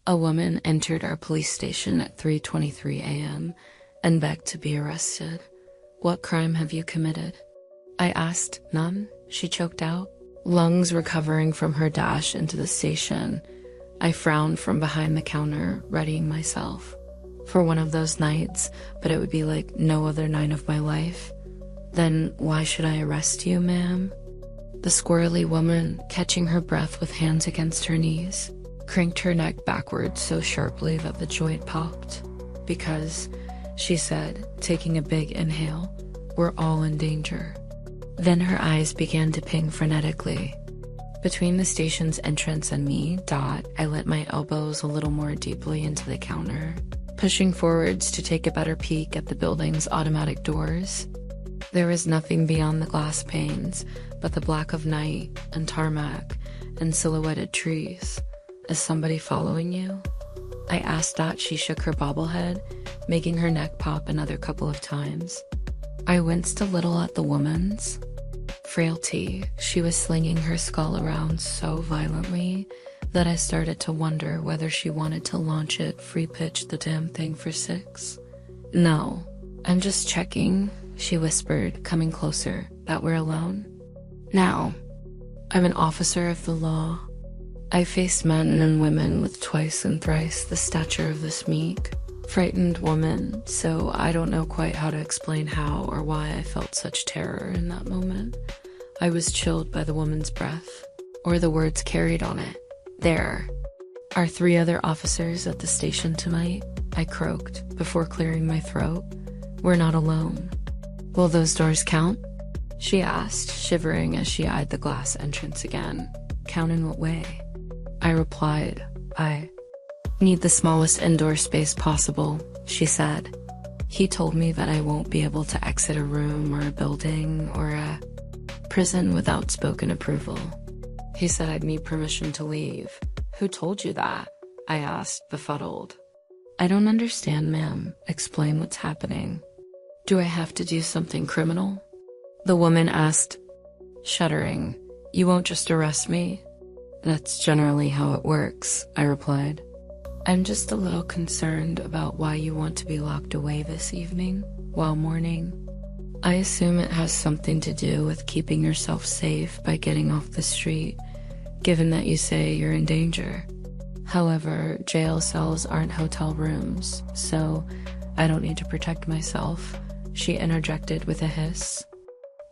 A woman entered our police station at 3:23 a.m. and begged to be arrested. What crime have you committed? I asked. None, she choked out, lungs recovering from her dash into the station. I frowned from behind the counter, readying myself for one of those nights, but it would be like no other night of my life. Then why should I arrest you, ma'am? The squirrely woman, catching her breath with hands against her knees, cranked her neck backwards so sharply that the joint popped. Because, she said, taking a big inhale, we're all in danger. Then her eyes began to ping frenetically. Between the station's entrance and me, I let my elbows a little more deeply into the counter, pushing forwards to take a better peek at the building's automatic doors. There was nothing beyond the glass panes but the black of night and tarmac and silhouetted trees. Is somebody following you? I asked. She shook her bobblehead, making her neck pop another couple of times. I winced a little at the woman's frailty. She was slinging her skull around so violently that I started to wonder whether she wanted to launch it, free pitch the damn thing for 6. No, I'm just checking, she whispered, coming closer. That we're alone? Now, I'm an officer of the law. I faced men and women with twice and thrice the stature of this meek, frightened woman, so I don't know quite how to explain how or why I felt such terror in that moment. I was chilled by the woman's breath, or the words carried on it. There are 3 other officers at the station tonight, I croaked before clearing my throat. We're not alone. Will those doors count? She asked, shivering as she eyed the glass entrance again. Count in what way? I replied, I need the smallest indoor space possible, she said. He told me that I won't be able to exit a room or a building or a prison without spoken approval. He said I'd need permission to leave. Who told you that? I asked, befuddled. I don't understand, ma'am. Explain what's happening. Do I have to do something criminal? The woman asked, shuddering. You won't just arrest me? That's generally how it works, I replied. I'm just a little concerned about why you want to be locked away this evening, while mourning. I assume it has something to do with keeping yourself safe by getting off the street, given that you say you're in danger. However, jail cells aren't hotel rooms, so I don't need to protect myself, she interjected with a hiss.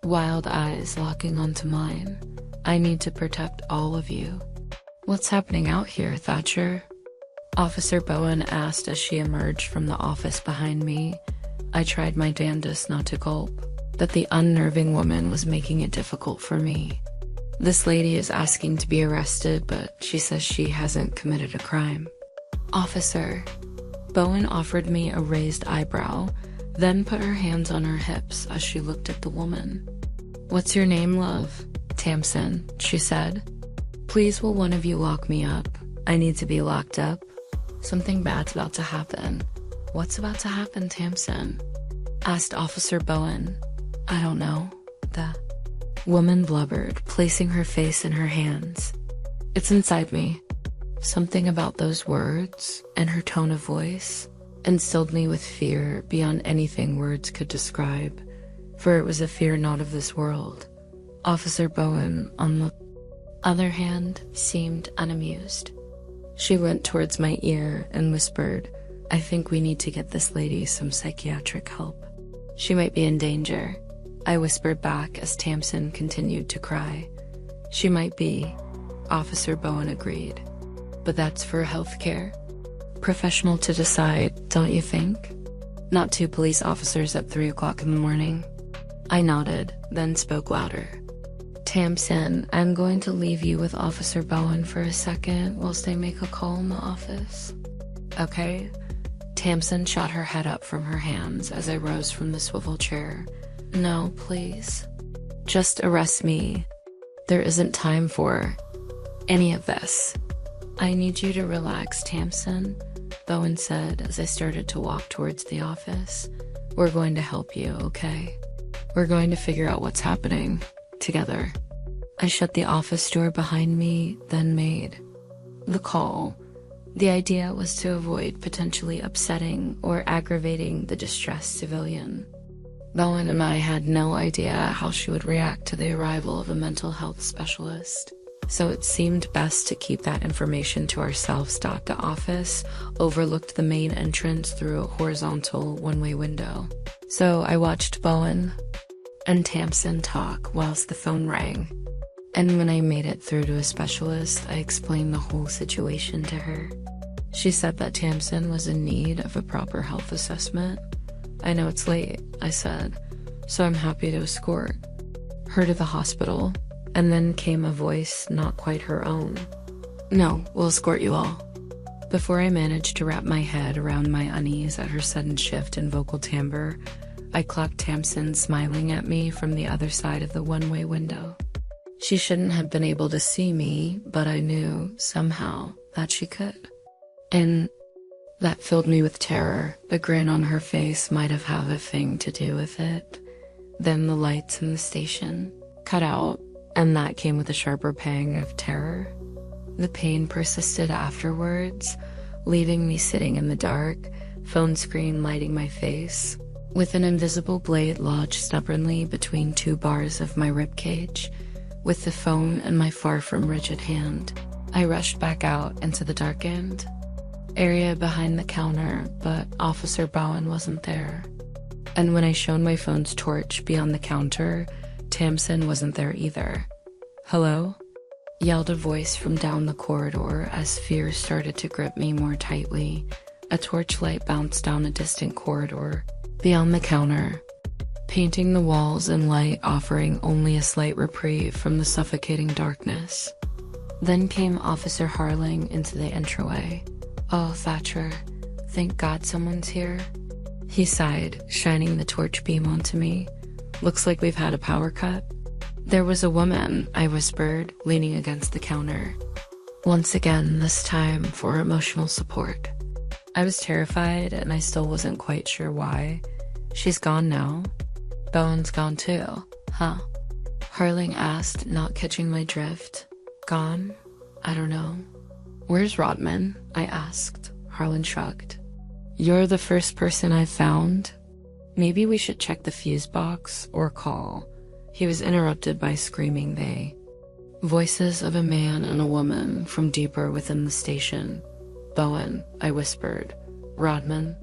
Wild eyes locking onto mine. I need to protect all of you. What's happening out here, Thatcher? Officer Bowen asked as she emerged from the office behind me. I tried my damnedest not to gulp, but the unnerving woman was making it difficult for me. This lady is asking to be arrested, but she says she hasn't committed a crime. Officer. Bowen offered me a raised eyebrow, then put her hands on her hips as she looked at the woman. What's your name, love? Tamsin, she said. Please will one of you lock me up? I need to be locked up. Something bad's about to happen. What's about to happen, Tamsin? Asked Officer Bowen. I don't know. The woman blubbered, placing her face in her hands. It's inside me. Something about those words and her tone of voice instilled me with fear beyond anything words could describe, for it was a fear not of this world. Officer Bowen, on the other hand, seemed unamused. She went towards my ear and whispered, I think we need to get this lady some psychiatric help. She might be in danger. I whispered back as Tamsin continued to cry. She might be, Officer Bowen agreed. But that's for healthcare professional to decide, don't you think? Not 2 police officers at 3 o'clock in the morning. I nodded, then spoke louder. Tamsin, I'm going to leave you with Officer Bowen for a second whilst I make a call in the office. Okay? Tamsin shot her head up from her hands as I rose from the swivel chair. No, please. Just arrest me. There isn't time for any of this. I need you to relax, Tamsin, Bowen said as I started to walk towards the office. We're going to help you, okay? We're going to figure out what's happening together. I shut the office door behind me, then made the call. The idea was to avoid potentially upsetting or aggravating the distressed civilian. Bowen and I had no idea how she would react to the arrival of a mental health specialist, so it seemed best to keep that information to ourselves. The office overlooked the main entrance through a horizontal one-way window, so I watched Bowen and Tamsin talk whilst the phone rang. And when I made it through to a specialist, I explained the whole situation to her. She said that Tamsin was in need of a proper health assessment. "I know it's late," I said, "so I'm happy to escort her to the hospital." And then came a voice not quite her own. "No, we'll escort you all." Before I managed to wrap my head around my unease at her sudden shift in vocal timbre, I clocked Tamsin smiling at me from the other side of the one-way window. She shouldn't have been able to see me, but I knew, somehow, that she could. And that filled me with terror. The grin on her face might have had a thing to do with it. Then the lights in the station cut out, and that came with a sharper pang of terror. The pain persisted afterwards, leaving me sitting in the dark, phone screen lighting my face, with an invisible blade lodged stubbornly between two bars of my ribcage. With the phone in my far from rigid hand, I rushed back out into the darkened area behind the counter, but Officer Bowen wasn't there. And when I shone my phone's torch beyond the counter, Tamsin wasn't there either. "Hello?" yelled a voice from down the corridor as fear started to grip me more tightly. A torchlight bounced down a distant corridor beyond the counter, painting the walls in light, offering only a slight reprieve from the suffocating darkness. Then came Officer Harling into the entryway. "Oh, Thatcher, thank God someone's here," he sighed, shining the torch beam onto me. "Looks like we've had a power cut." "There was a woman," I whispered, leaning against the counter. Once again, this time for emotional support. I was terrified, and I still wasn't quite sure why. "She's gone now?" "Bowen's gone too, huh?" Harling asked, not catching my drift. "Gone? I don't know." "Where's Rodman?" I asked. Harlan shrugged. "You're the first person I've found. Maybe we should check the fuse box or call." He was interrupted by screaming voices of a man and a woman from deeper within the station. "Bowen," I whispered. "Rodman,"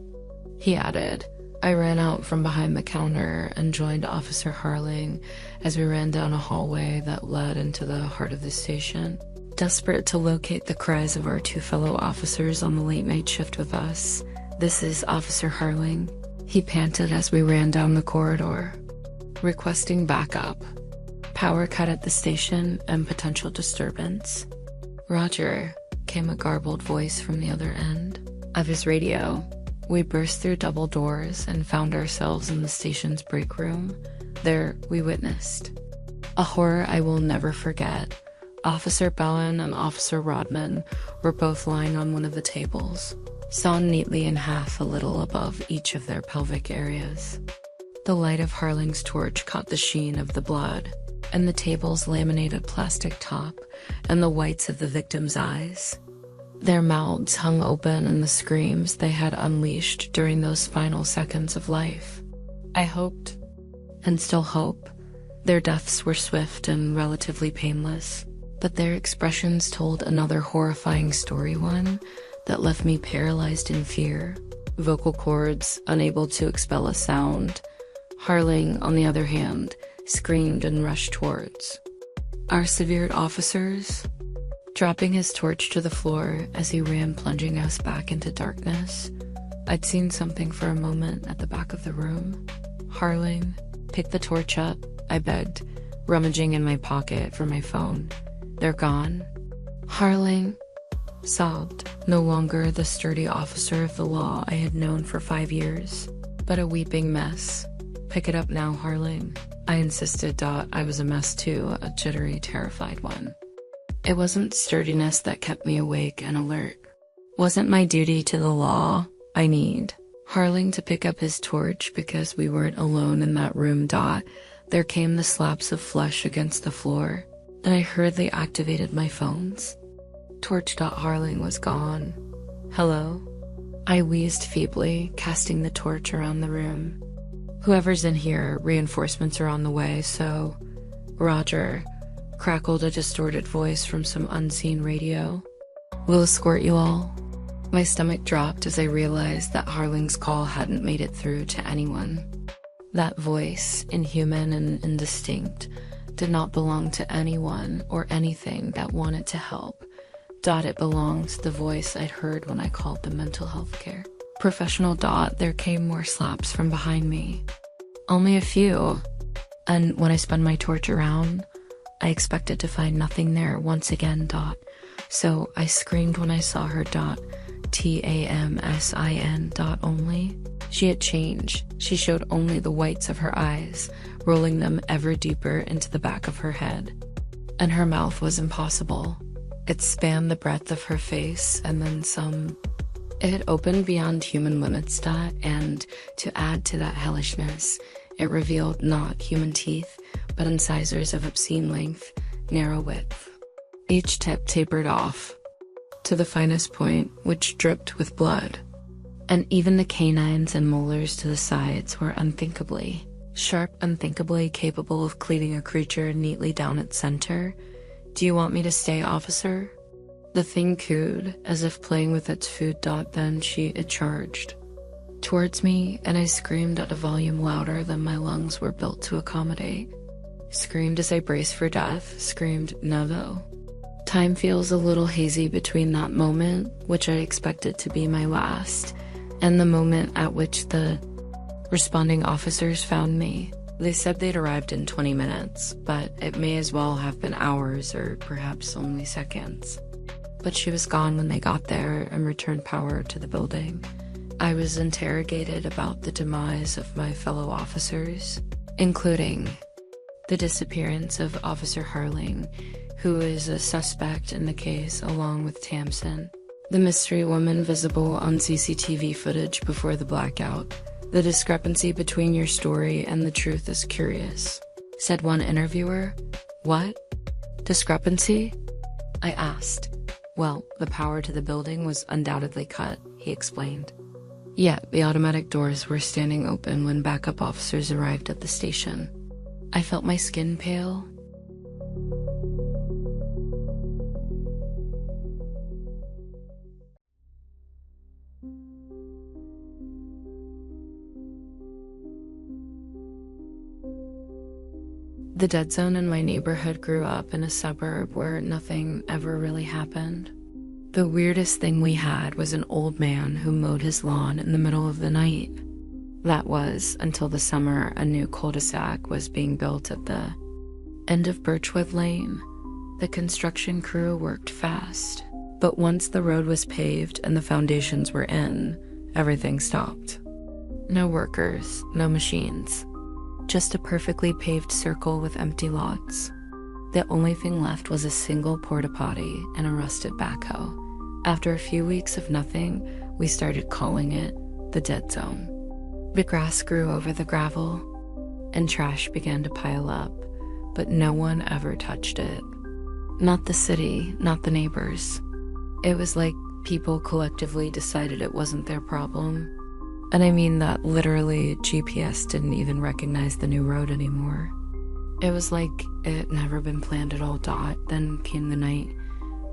he added. I ran out from behind the counter and joined Officer Harling as we ran down a hallway that led into the heart of the station. Desperate to locate the cries of our two fellow officers on the late-night shift with us. "This is Officer Harling," he panted as we ran down the corridor. "Requesting backup. Power cut at the station and potential disturbance." "Roger," came a garbled voice from the other end of his radio. We burst through double doors and found ourselves in the station's break room. There, we witnessed a horror I will never forget. Officer Bowen and Officer Rodman were both lying on one of the tables, sawn neatly in half a little above each of their pelvic areas. The light of Harling's torch caught the sheen of the blood, and the table's laminated plastic top, and the whites of the victims' eyes. Their mouths hung open in the screams they had unleashed during those final seconds of life. I hoped, and still hope, their deaths were swift and relatively painless, but their expressions told another horrifying story, one that left me paralyzed in fear, vocal cords unable to expel a sound. Harling, on the other hand, screamed and rushed towards our severed officers, dropping his torch to the floor as he ran, plunging us back into darkness. I'd seen something for a moment at the back of the room. "Harling, pick the torch up," I begged, rummaging in my pocket for my phone. "They're gone." Harling sobbed, no longer the sturdy officer of the law I had known for 5 years, but a weeping mess. "Pick it up now, Harling," I insisted. I was a mess too, a jittery, terrified one. It wasn't sturdiness that kept me awake and alert. Wasn't my duty to the law. I need Harling to pick up his torch because we weren't alone in that room. There came the slaps of flesh against the floor. Then I hurriedly activated my phones. Torch. Harling was gone. Hello? I wheezed feebly, casting the torch around the room. Whoever's in here, reinforcements are on the way, so... Roger, crackled a distorted voice from some unseen radio. We'll escort you all. My stomach dropped as I realized that Harling's call hadn't made it through to anyone. That voice, inhuman and indistinct, did not belong to anyone or anything that wanted to help. It belonged to the voice I'd heard when I called the mental health care. Professional. There came more slaps from behind me. Only a few. And when I spun my torch around, I expected to find nothing there once again. So I screamed when I saw her. TAMSIN. Only. She had changed. She showed only the whites of her eyes, rolling them ever deeper into the back of her head. And her mouth was impossible. It spanned the breadth of her face and then some. It had opened beyond human limits. And to add to that hellishness, it revealed not human teeth, but incisors of obscene length, narrow width. Each tip tapered off to the finest point, which dripped with blood. And even the canines and molars to the sides were unthinkably sharp, unthinkably capable of cleaving a creature neatly down its center. Do you want me to stay, officer? The thing cooed, as if playing with its food. Then it charged towards me, and I screamed at a volume louder than my lungs were built to accommodate. Screamed as I braced for death, screamed Nevo. Time feels a little hazy between that moment, which I expected to be my last, and the moment at which the responding officers found me. They said they'd arrived in 20 minutes, but it may as well have been hours or perhaps only seconds. But she was gone when they got there and returned power to the building. I was interrogated about the demise of my fellow officers, including the disappearance of Officer Harling, who is a suspect in the case along with Tamsin, the mystery woman visible on CCTV footage before the blackout. The discrepancy between your story and the truth is curious, said one interviewer. What? Discrepancy? I asked. Well, the power to the building was undoubtedly cut, he explained. Yet the automatic doors were standing open when backup officers arrived at the station. I felt my skin pale. The dead zone in my neighborhood grew up in a suburb where nothing ever really happened. The weirdest thing we had was an old man who mowed his lawn in the middle of the night. That was until the summer a new cul-de-sac was being built at the end of Birchwood Lane. The construction crew worked fast, but once the road was paved and the foundations were in, everything stopped. No workers, no machines. Just a perfectly paved circle with empty lots. The only thing left was a single porta potty and a rusted backhoe. After a few weeks of nothing, we started calling it the dead zone. The grass grew over the gravel, and trash began to pile up, but no one ever touched it. Not the city, not the neighbors. It was like people collectively decided it wasn't their problem. And I mean that literally GPS didn't even recognize the new road anymore. It was like it had never been planned at all. Then came the night.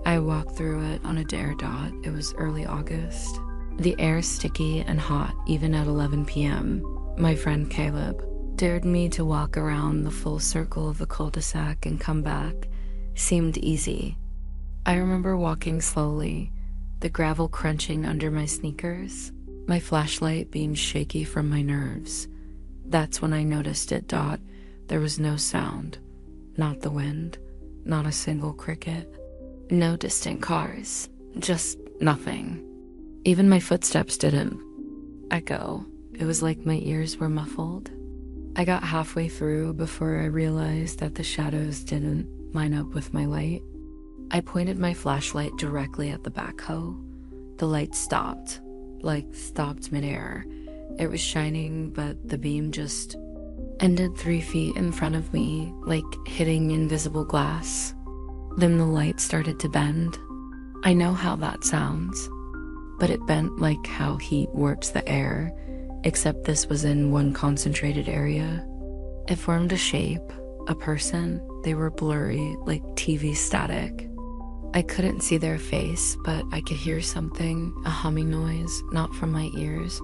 I walked through it on a dare. It was early August. The air sticky and hot even at 11 p.m. My friend Caleb dared me to walk around the full circle of the cul-de-sac and come back. Seemed easy. I remember walking slowly, the gravel crunching under my sneakers, my flashlight being shaky from my nerves. That's when I noticed it. There was no sound. Not the wind. Not a single cricket. No distant cars. Just nothing. Even my footsteps didn't echo. It was like my ears were muffled. I got halfway through before I realized that the shadows didn't line up with my light. I pointed my flashlight directly at the backhoe. The light stopped midair. It was shining, but the beam just ended 3 feet in front of me, like hitting invisible glass. Then the light started to bend. I know how that sounds. but it bent like how heat warps the air, except this was in one concentrated area. It formed a shape, a person. They were blurry, like TV static. I couldn't see their face, but I could hear something, a humming noise, not from my ears,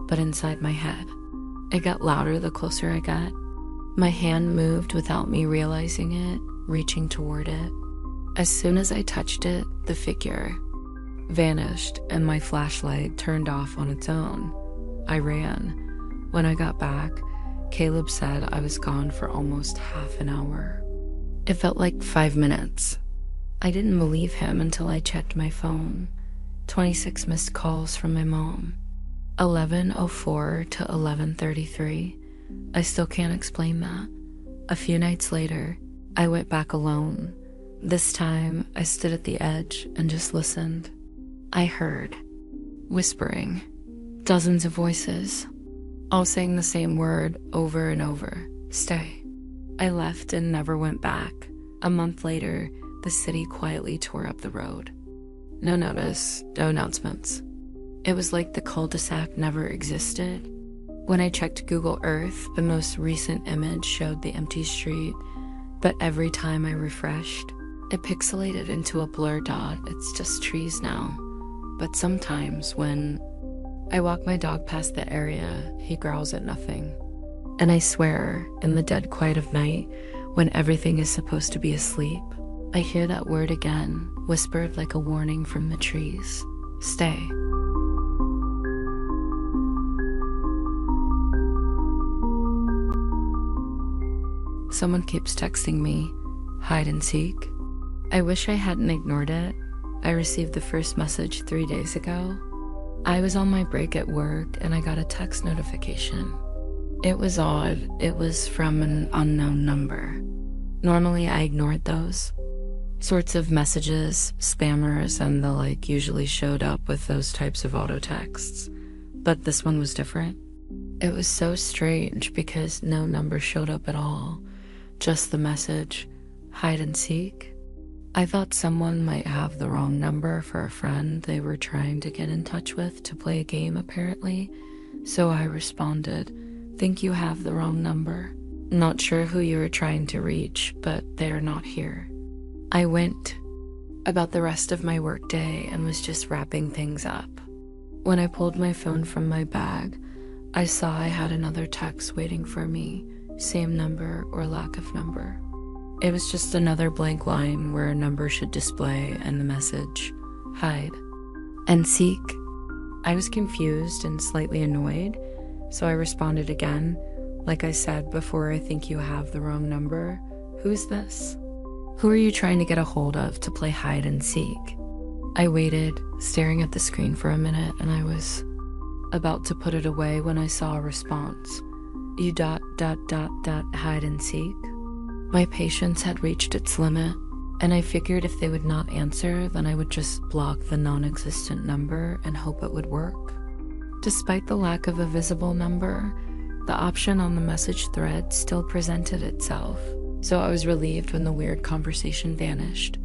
but inside my head. It got louder the closer I got. My hand moved without me realizing it, reaching toward it. As soon as I touched it, the figure vanished and my flashlight turned off on its own. I ran. When I got back, Caleb said I was gone for almost half an hour. It felt like 5 minutes. I didn't believe him until I checked my phone. 26 missed calls from my mom. 11:04 to 11:33. I still can't explain that. A few nights later, I went back alone. This time, I stood at the edge and just listened. I heard whispering, dozens of voices, all saying the same word over and over: stay. I left and never went back. A month later, the city quietly tore up the road. No notice, no announcements. It was like the cul-de-sac never existed. When I checked Google Earth, the most recent image showed the empty street, but every time I refreshed, it pixelated into a blur dot. It's just trees now. But sometimes when I walk my dog past the area, he growls at nothing. And I swear, in the dead quiet of night, when everything is supposed to be asleep, I hear that word again, whispered like a warning from the trees: stay. Someone keeps texting me, hide and seek. I wish I hadn't ignored it. I received the first message 3 days ago. I was on my break at work and I got a text notification. It was odd. It was from an unknown number. Normally I ignored those sorts of messages. Spammers and the like usually showed up with those types of auto texts. But this one was different. It was so strange because no number showed up at all. Just the message, hide and seek. I thought someone might have the wrong number for a friend they were trying to get in touch with to play a game apparently. So I responded, think you have the wrong number. Not sure who you were trying to reach, but they're not here. I went about the rest of my workday and was just wrapping things up. When I pulled my phone from my bag, I saw I had another text waiting for me. Same number or lack of number. It was just another blank line where a number should display and the message, hide and seek. I was confused and slightly annoyed, so I responded again. Like I said before, I think you have the wrong number. Who's this? Who are you trying to get a hold of to play hide and seek? I waited, staring at the screen for a minute, and I was about to put it away when I saw a response. You ... hide and seek. My patience had reached its limit, and I figured if they would not answer, then I would just block the non-existent number and hope it would work. Despite the lack of a visible number, the option on the message thread still presented itself, so I was relieved when the weird conversation vanished.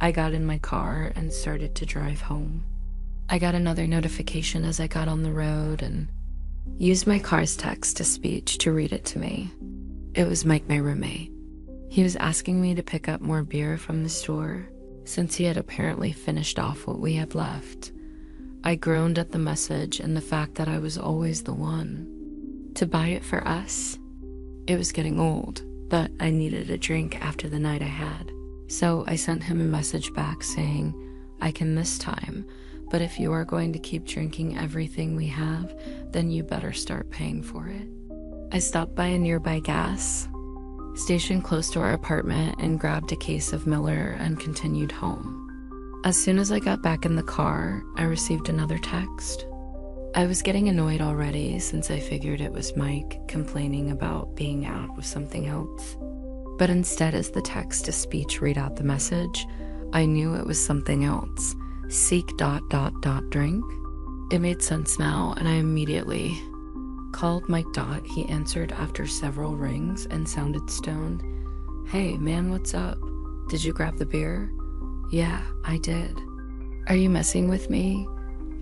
I got in my car and started to drive home. I got another notification as I got on the road and used my car's text-to-speech to read it to me. It was Mike, my roommate. He was asking me to pick up more beer from the store, since he had apparently finished off what we had left. I groaned at the message and the fact that I was always the one to buy it for us. It was getting old, but I needed a drink after the night I had. So I sent him a message back saying, I can this time, but if you are going to keep drinking everything we have, then you better start paying for it. I stopped by a nearby gas station close to our apartment and grabbed a case of Miller and continued home. As soon as I got back in the car, I received another text. I was getting annoyed already since I figured it was Mike complaining about being out with something else. But instead, as the text-to-speech read out the message, I knew it was something else. Seek ... drink. It made sense now, and I immediately called Mike . He answered after several rings and sounded stoned. Hey, man, what's up? Did you grab the beer? Yeah, I did. Are you messing with me?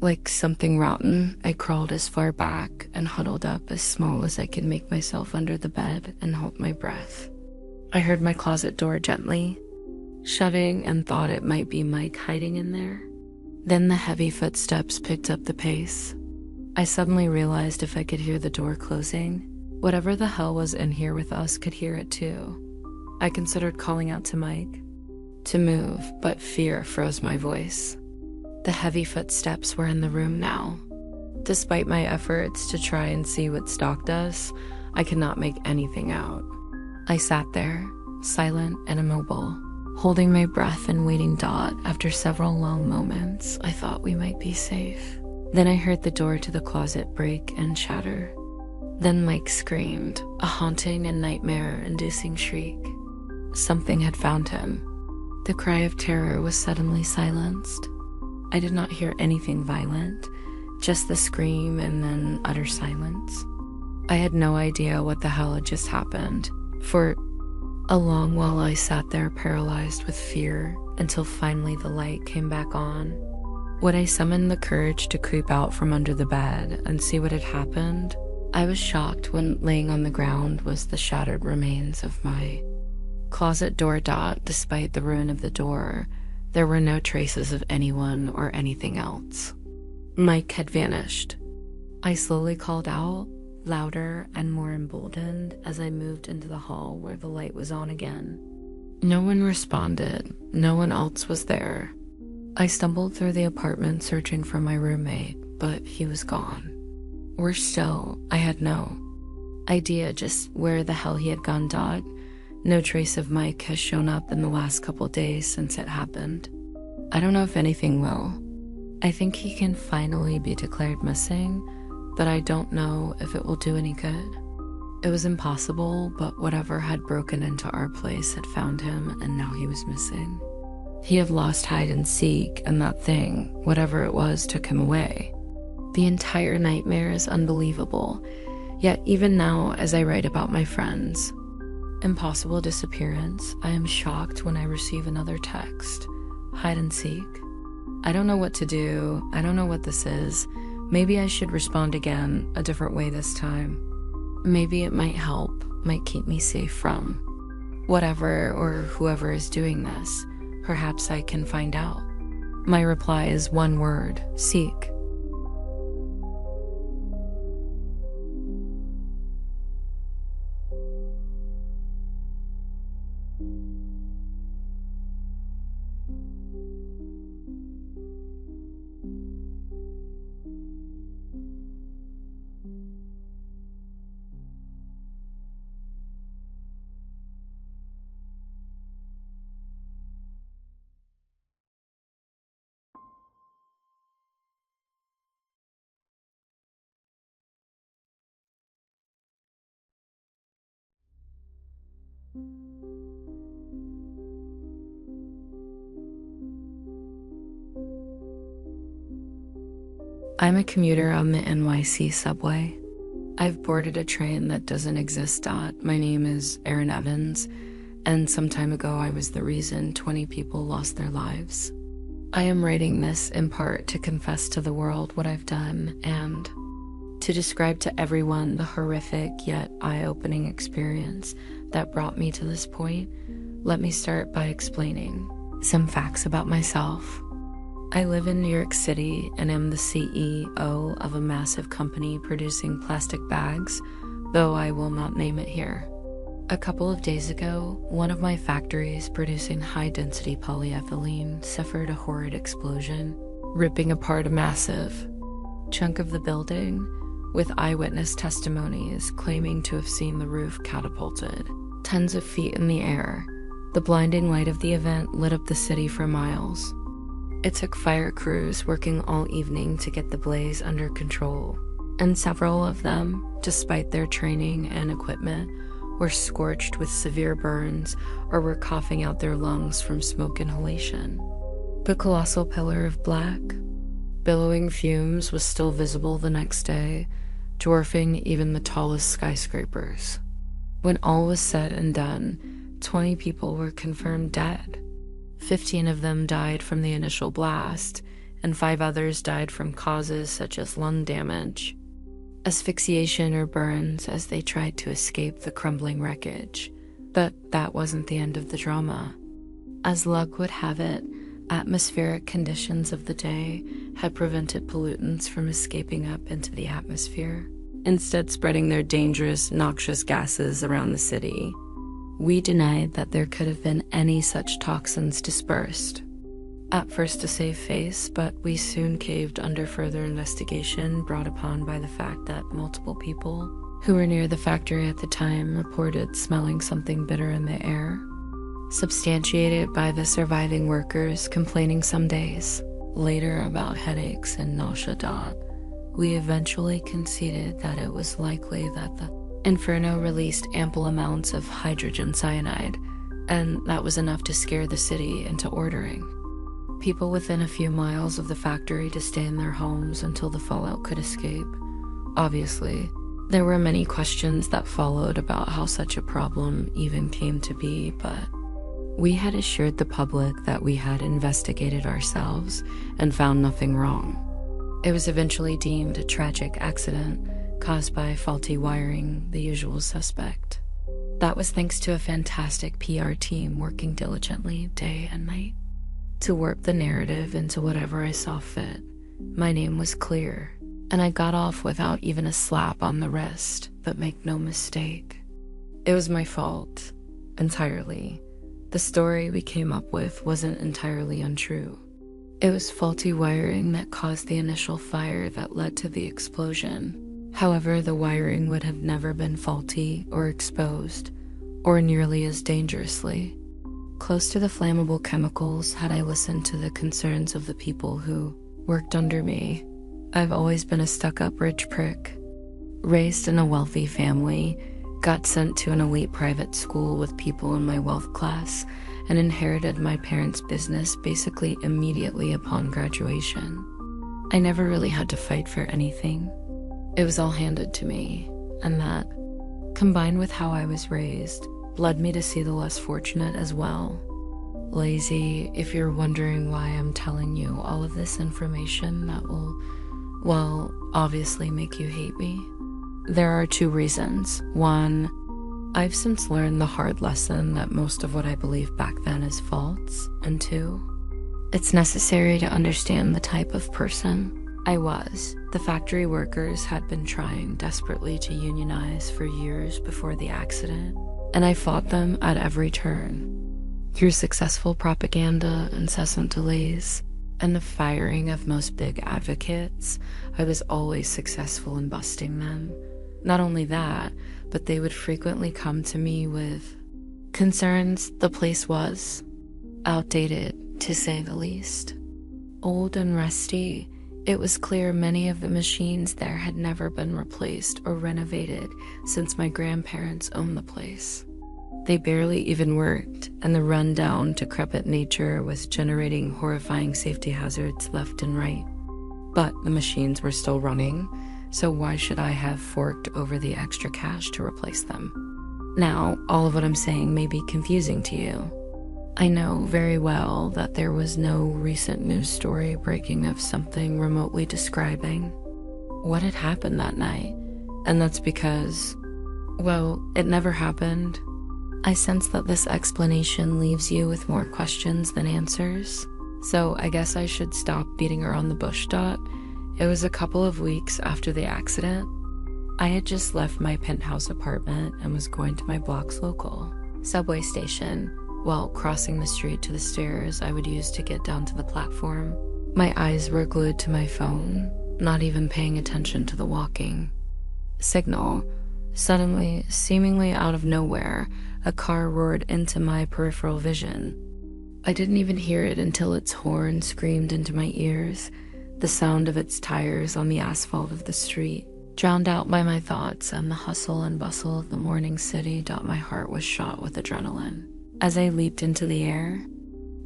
Like something rotten, I crawled as far back and huddled up as small as I could make myself under the bed and hold my breath. I heard my closet door gently shutting and thought it might be Mike hiding in there. Then the heavy footsteps picked up the pace. I suddenly realized if I could hear the door closing, whatever the hell was in here with us could hear it too. I considered calling out to Mike to move, but fear froze my voice. The heavy footsteps were in the room now. Despite my efforts to try and see what stalked us, I could not make anything out. I sat there, silent and immobile, holding my breath and waiting. After several long moments, I thought we might be safe. Then I heard the door to the closet break and shatter. Then Mike screamed, a haunting and nightmare-inducing shriek. Something had found him. The cry of terror was suddenly silenced. I did not hear anything violent, just the scream and then utter silence. I had no idea what the hell had just happened. For a long while I sat there paralyzed with fear until finally the light came back on. When I summoned the courage to creep out from under the bed and see what had happened, I was shocked when laying on the ground was the shattered remains of my closet door. Despite the ruin of the door, there were no traces of anyone or anything else. Mike had vanished. I slowly called out, louder and more emboldened, as I moved into the hall where the light was on again. No one responded. No one else was there. I stumbled through the apartment searching for my roommate, but he was gone. Worse still, I had no idea just where the hell he had gone. No trace of Mike has shown up in the last couple days since it happened. I don't know if anything will. I think he can finally be declared missing, but I don't know if it will do any good. It was impossible, but whatever had broken into our place had found him, and now he was missing. He had lost hide and seek, and that thing, whatever it was, took him away. The entire nightmare is unbelievable, yet even now, as I write about my friends' impossible disappearance, I am shocked when I receive another text. Hide and seek. I don't know what to do. I don't know what this is. Maybe I should respond again, a different way this time. Maybe it might help, might keep me safe from whatever or whoever is doing this. Perhaps I can find out. My reply is one word: seek. I'm a commuter on the NYC subway. I've boarded a train that doesn't exist. My name is Erin Evans, and some time ago I was the reason 20 people lost their lives. I am writing this in part to confess to the world what I've done and to describe to everyone the horrific yet eye-opening experience that brought me to this point. Let me start by explaining some facts about myself. I live in New York City and am the CEO of a massive company producing plastic bags, though I will not name it here. A couple of days ago, one of my factories producing high-density polyethylene suffered a horrid explosion, ripping apart a massive chunk of the building, with eyewitness testimonies claiming to have seen the roof catapulted tens of feet in the air. The blinding light of the event lit up the city for miles. It took fire crews working all evening to get the blaze under control, and several of them, despite their training and equipment, were scorched with severe burns or were coughing out their lungs from smoke inhalation. The colossal pillar of black, billowing fumes was still visible the next day, dwarfing even the tallest skyscrapers. When all was said and done, 20 people were confirmed dead. 15 of them died from the initial blast, and 5 others died from causes such as lung damage, asphyxiation, or burns as they tried to escape the crumbling wreckage. But that wasn't the end of the drama. As luck would have it, atmospheric conditions of the day had prevented pollutants from escaping up into the atmosphere, instead spreading their dangerous, noxious gases around the city. We denied that there could have been any such toxins dispersed. At first a safe face, but we soon caved under further investigation brought upon by the fact that multiple people who were near the factory at the time reported smelling something bitter in the air, substantiated by the surviving workers complaining some days later about headaches and nausea. We eventually conceded that it was likely that the Inferno released ample amounts of hydrogen cyanide, and that was enough to scare the city into ordering people within a few miles of the factory to stay in their homes until the fallout could escape. Obviously, there were many questions that followed about how such a problem even came to be, but we had assured the public that we had investigated ourselves and found nothing wrong. It was eventually deemed a tragic accident caused by faulty wiring, the usual suspect. That was thanks to a fantastic PR team working diligently day and night to warp the narrative into whatever I saw fit. My name was clear, and I got off without even a slap on the wrist, but make no mistake, it was my fault, entirely. The story we came up with wasn't entirely untrue. It was faulty wiring that caused the initial fire that led to the explosion. However, the wiring would have never been faulty or exposed, or nearly as dangerously close to the flammable chemicals had I listened to the concerns of the people who worked under me. I've always been a stuck-up rich prick. Raised in a wealthy family, got sent to an elite private school with people in my wealth class, and inherited my parents' business basically immediately upon graduation. I never really had to fight for anything. It was all handed to me, and that, combined with how I was raised, led me to see the less fortunate as well. Lazy, if you're wondering why I'm telling you all of this information that will, well, obviously make you hate me. There are 2 reasons. 1, I've since learned the hard lesson that most of what I believed back then is false. And 2, it's necessary to understand the type of person I was. The factory workers had been trying desperately to unionize for years before the accident, and I fought them at every turn. Through successful propaganda, incessant delays, and the firing of most big advocates, I was always successful in busting them. Not only that, but they would frequently come to me with concerns. The place was outdated, to say the least. Old and rusty. It was clear many of the machines there had never been replaced or renovated since my grandparents owned the place. They barely even worked, and the run-down, decrepit nature was generating horrifying safety hazards left and right. But the machines were still running, so why should I have forked over the extra cash to replace them? Now, all of what I'm saying may be confusing to you. I know very well that there was no recent news story breaking of something remotely describing what had happened that night, and that's because, well, it never happened. I sense that this explanation leaves you with more questions than answers, so I guess I should stop beating around the bush. It was a couple of weeks after the accident. I had just left my penthouse apartment and was going to my block's local subway station. While crossing the street to the stairs I would use to get down to the platform, my eyes were glued to my phone, not even paying attention to the walking signal. Suddenly, seemingly out of nowhere, a car roared into my peripheral vision. I didn't even hear it until its horn screamed into my ears, the sound of its tires on the asphalt of the street. Drowned out by my thoughts and the hustle and bustle of the morning city. My heart was shot with adrenaline. As I leaped into the air,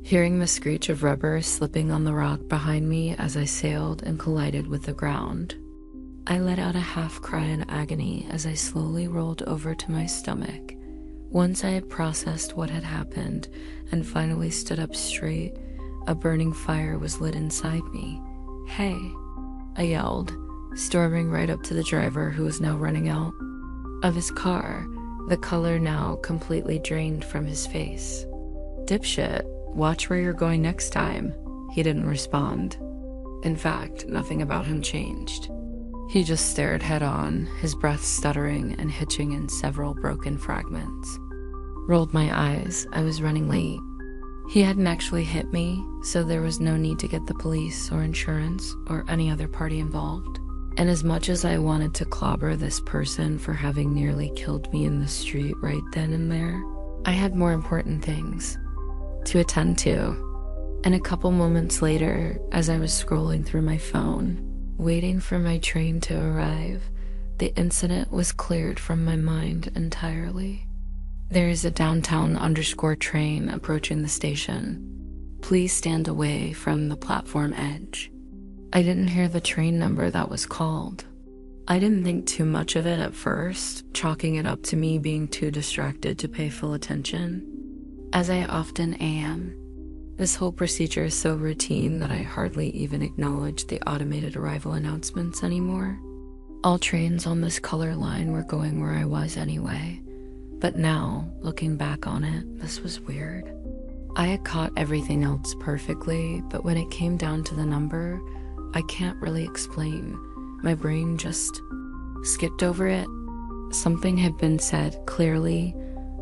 hearing the screech of rubber slipping on the rock behind me as I sailed and collided with the ground, I let out a half cry in agony as I slowly rolled over to my stomach. Once I had processed what had happened and finally stood up straight, a burning fire was lit inside me, "Hey," I yelled, storming right up to the driver who was now running out of his car, the color now completely drained from his face. "Dipshit, watch where you're going next time." He didn't respond. In fact, nothing about him changed. He just stared head on, his breath stuttering and hitching in several broken fragments. Rolled my eyes, I was running late. He hadn't actually hit me, so there was no need to get the police or insurance or any other party involved. And as much as I wanted to clobber this person for having nearly killed me in the street right then and there, I had more important things to attend to. And a couple moments later, as I was scrolling through my phone, waiting for my train to arrive, the incident was cleared from my mind entirely. "There is a downtown _ train approaching the station. Please stand away from the platform edge." I didn't hear the train number that was called. I didn't think too much of it at first, chalking it up to me being too distracted to pay full attention, as I often am. This whole procedure is so routine that I hardly even acknowledge the automated arrival announcements anymore. All trains on this color line were going where I was anyway. But now, looking back on it, this was weird. I had caught everything else perfectly, but when it came down to the number, I can't really explain. My brain just skipped over it. Something had been said clearly.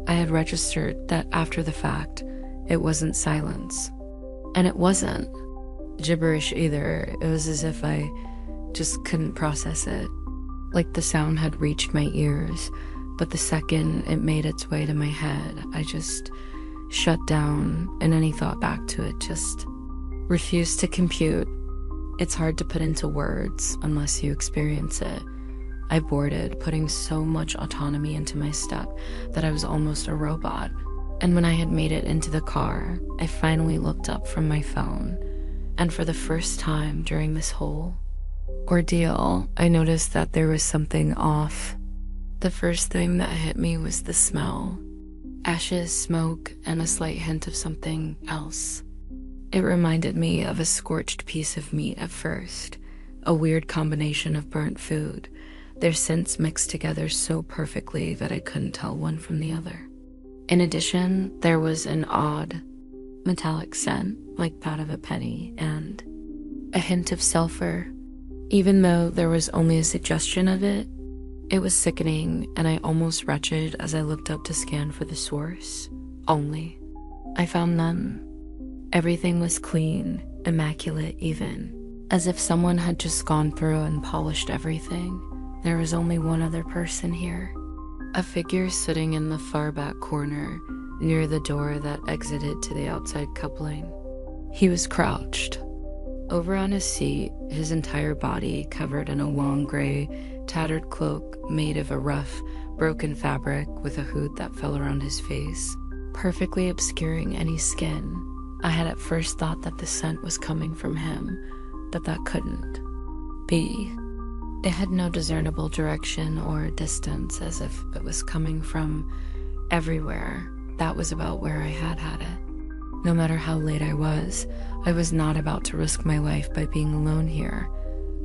I had registered that after the fact, it wasn't silence. And it wasn't gibberish either. It was as if I just couldn't process it. Like the sound had reached my ears, but the second it made its way to my head, I just shut down, and any thought back to it just refused to compute. It's hard to put into words unless you experience it. I boarded, putting so much autonomy into my step that I was almost a robot. And when I had made it into the car, I finally looked up from my phone, and for the first time during this whole ordeal, I noticed that there was something off. The first thing that hit me was the smell. Ashes, smoke, and a slight hint of something else. It reminded me of a scorched piece of meat at first, a weird combination of burnt food, their scents mixed together so perfectly that I couldn't tell one from the other. In addition, there was an odd, metallic scent, like that of a penny, and a hint of sulfur. Even though there was only a suggestion of it, it was sickening, and I almost wretched as I looked up to scan for the source. Only. I found none. Everything was clean, immaculate even, as if someone had just gone through and polished everything. There was only one other person here. A figure sitting in the far back corner, near the door that exited to the outside coupling. He was crouched. Over on his seat, his entire body covered in a long gray, tattered cloak made of a rough, broken fabric with a hood that fell around his face, perfectly obscuring any skin. I had at first thought that the scent was coming from him, but that couldn't be. It had no discernible direction or distance, as if it was coming from everywhere. That was about where I had it. No matter how late I was not about to risk my life by being alone here.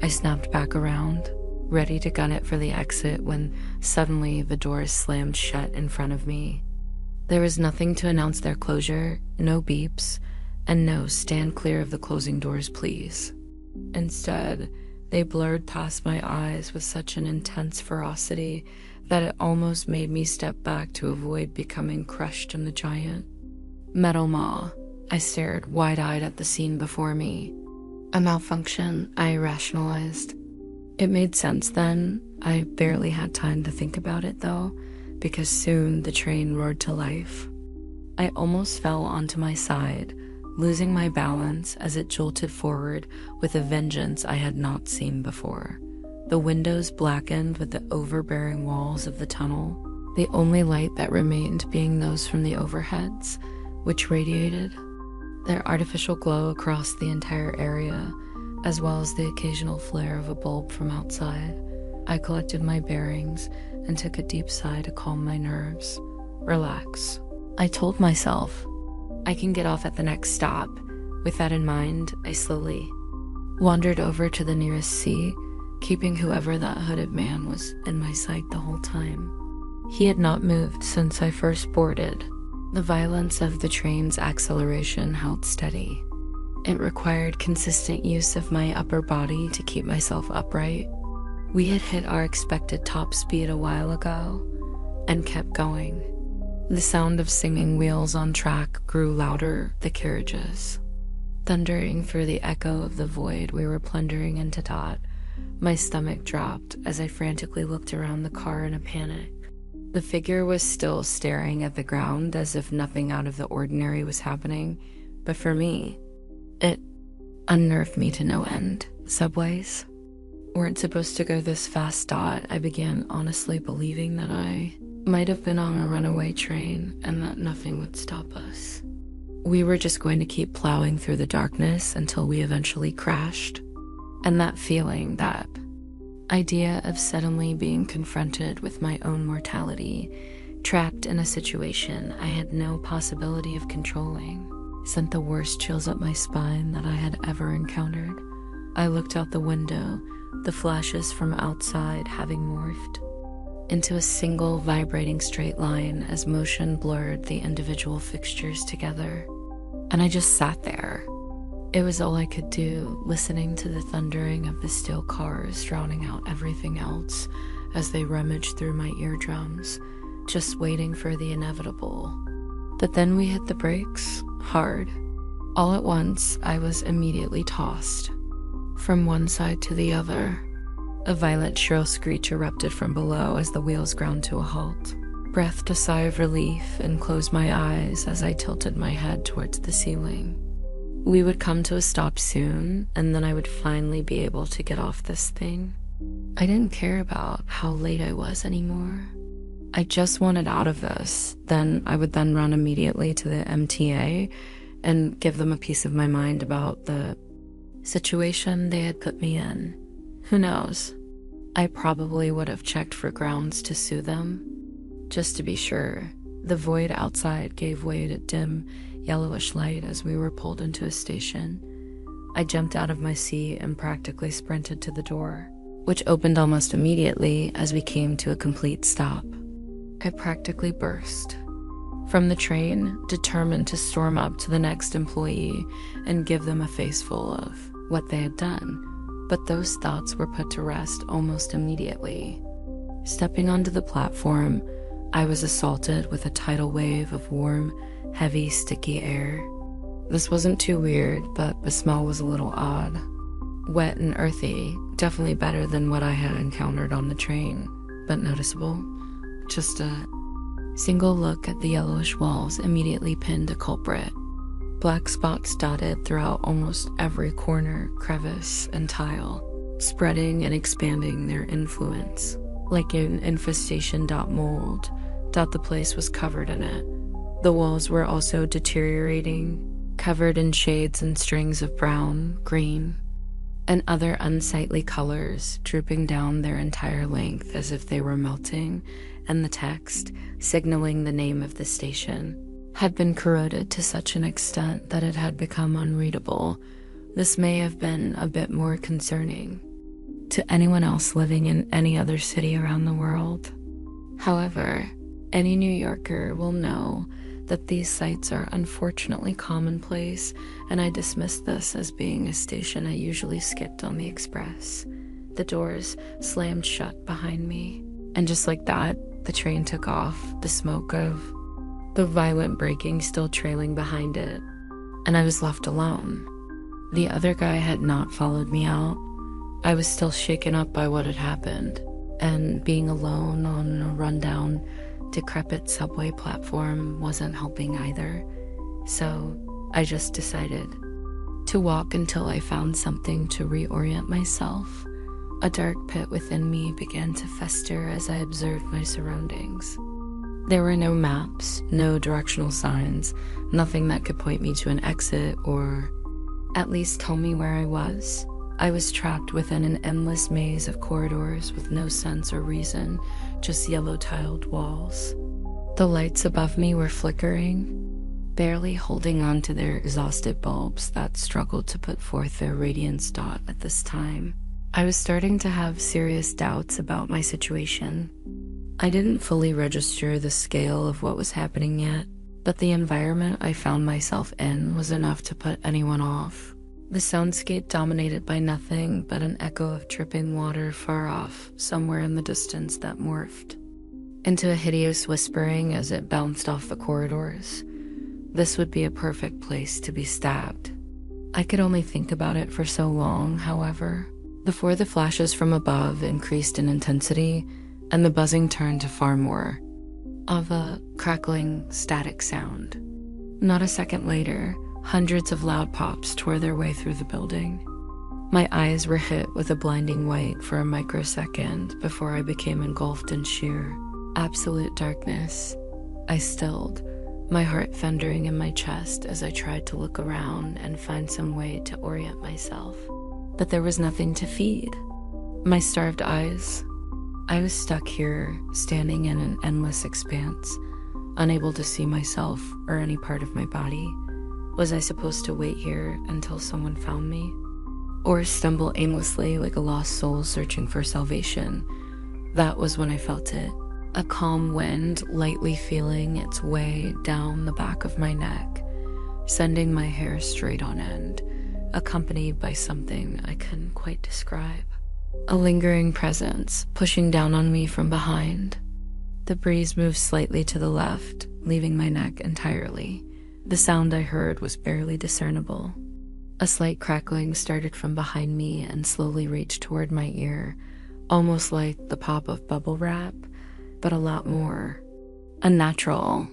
I snapped back around, ready to gun it for the exit when suddenly the doors slammed shut in front of me. There was nothing to announce their closure, no beeps, and no "stand clear of the closing doors, please." Instead, they blurred past my eyes with such an intense ferocity that it almost made me step back to avoid becoming crushed in the giant metal maw. I stared wide-eyed at the scene before me. A malfunction, I rationalized. It made sense then. I barely had time to think about it though, because soon the train roared to life. I almost fell onto my side, losing my balance as it jolted forward with a vengeance I had not seen before. The windows blackened with the overbearing walls of the tunnel, the only light that remained being those from the overheads, which radiated their artificial glow across the entire area, as well as the occasional flare of a bulb from outside. I collected my bearings and took a deep sigh to calm my nerves. Relax. I told myself, I can get off at the next stop. With that in mind, I slowly wandered over to the nearest seat, keeping whoever that hooded man was in my sight the whole time. He had not moved since I first boarded. The violence of the train's acceleration held steady. It required consistent use of my upper body to keep myself upright. We had hit our expected top speed a while ago and kept going. The sound of singing wheels on track grew louder, the carriages thundering through the echo of the void we were plundering into dot. My stomach dropped as I frantically looked around the car in a panic. The figure was still staring at the ground as if nothing out of the ordinary was happening, but for me, it unnerved me to no end. Subways weren't supposed to go this fast. I began honestly believing that I might have been on a runaway train and that nothing would stop us. We were just going to keep plowing through the darkness until we eventually crashed. And that feeling, that idea of suddenly being confronted with my own mortality, trapped in a situation I had no possibility of controlling, sent the worst chills up my spine that I had ever encountered. I looked out the window, the flashes from outside having morphed into a single vibrating straight line as motion blurred the individual fixtures together. And I just sat there. It was all I could do, listening to the thundering of the steel cars drowning out everything else as they rummaged through my eardrums, just waiting for the inevitable. But then we hit the brakes, hard. All at once, I was immediately tossed from one side to the other. A violent shrill screech erupted from below as the wheels ground to a halt. Breathed a sigh of relief and closed my eyes as I tilted my head towards the ceiling. We would come to a stop soon, and then I would finally be able to get off this thing. I didn't care about how late I was anymore. I just wanted out of this. Then I would then run immediately to the MTA and give them a piece of my mind about the situation they had put me in. Who knows? I probably would have checked for grounds to sue them. Just to be sure, the void outside gave way to dim, yellowish light as we were pulled into a station. I jumped out of my seat and practically sprinted to the door, which opened almost immediately as we came to a complete stop. I practically burst from the train, determined to storm up to the next employee and give them a faceful of what they had done. But those thoughts were put to rest almost immediately. Stepping onto the platform, I was assaulted with a tidal wave of warm, heavy, sticky air. This wasn't too weird, but the smell was a little odd. Wet and earthy, definitely better than what I had encountered on the train, but noticeable. Just a single look at the yellowish walls immediately pinned a culprit. Black spots dotted throughout almost every corner, crevice, and tile, spreading and expanding their influence. Like an infestation mold, the place was covered in it. The walls were also deteriorating, covered in shades and strings of brown, green, and other unsightly colors drooping down their entire length as if they were melting, and the text, signaling the name of the station, had been corroded to such an extent that it had become unreadable. This may have been a bit more concerning to anyone else living in any other city around the world. However, any New Yorker will know that these sights are unfortunately commonplace, and I dismissed this as being a station I usually skipped on the express. The doors slammed shut behind me, and just like that, the train took off, the smoke of the violent braking still trailing behind it, and I was left alone. The other guy had not followed me out. I was still shaken up by what had happened, and being alone on a rundown, decrepit subway platform wasn't helping either. So I just decided to walk until I found something to reorient myself. A dark pit within me began to fester as I observed my surroundings. There were no maps, no directional signs, nothing that could point me to an exit or at least tell me where I was. I was trapped within an endless maze of corridors with no sense or reason, just yellow-tiled walls. The lights above me were flickering, barely holding on to their exhausted bulbs that struggled to put forth their radiance dot at this time. I was starting to have serious doubts about my situation. I didn't fully register the scale of what was happening yet, but the environment I found myself in was enough to put anyone off. The soundscape dominated by nothing but an echo of dripping water far off, somewhere in the distance that morphed into a hideous whispering as it bounced off the corridors. This would be a perfect place to be stabbed. I could only think about it for so long, however, before the flashes from above increased in intensity and the buzzing turned to far more of a crackling, static sound. Not a second later, hundreds of loud pops tore their way through the building. My eyes were hit with a blinding white for a microsecond before I became engulfed in sheer, absolute darkness. I stilled, my heart thundering in my chest as I tried to look around and find some way to orient myself. But there was nothing to feed. My starved eyes. I was stuck here, standing in an endless expanse, unable to see myself or any part of my body. Was I supposed to wait here until someone found me? Or stumble aimlessly like a lost soul searching for salvation? That was when I felt it. A calm wind lightly feeling its way down the back of my neck, sending my hair straight on end, accompanied by something I couldn't quite describe. A lingering presence pushing down on me from behind. The breeze moved slightly to the left, leaving my neck entirely. The sound I heard was barely discernible. A slight crackling started from behind me and slowly reached toward my ear, almost like the pop of bubble wrap, but a lot more. Unnatural.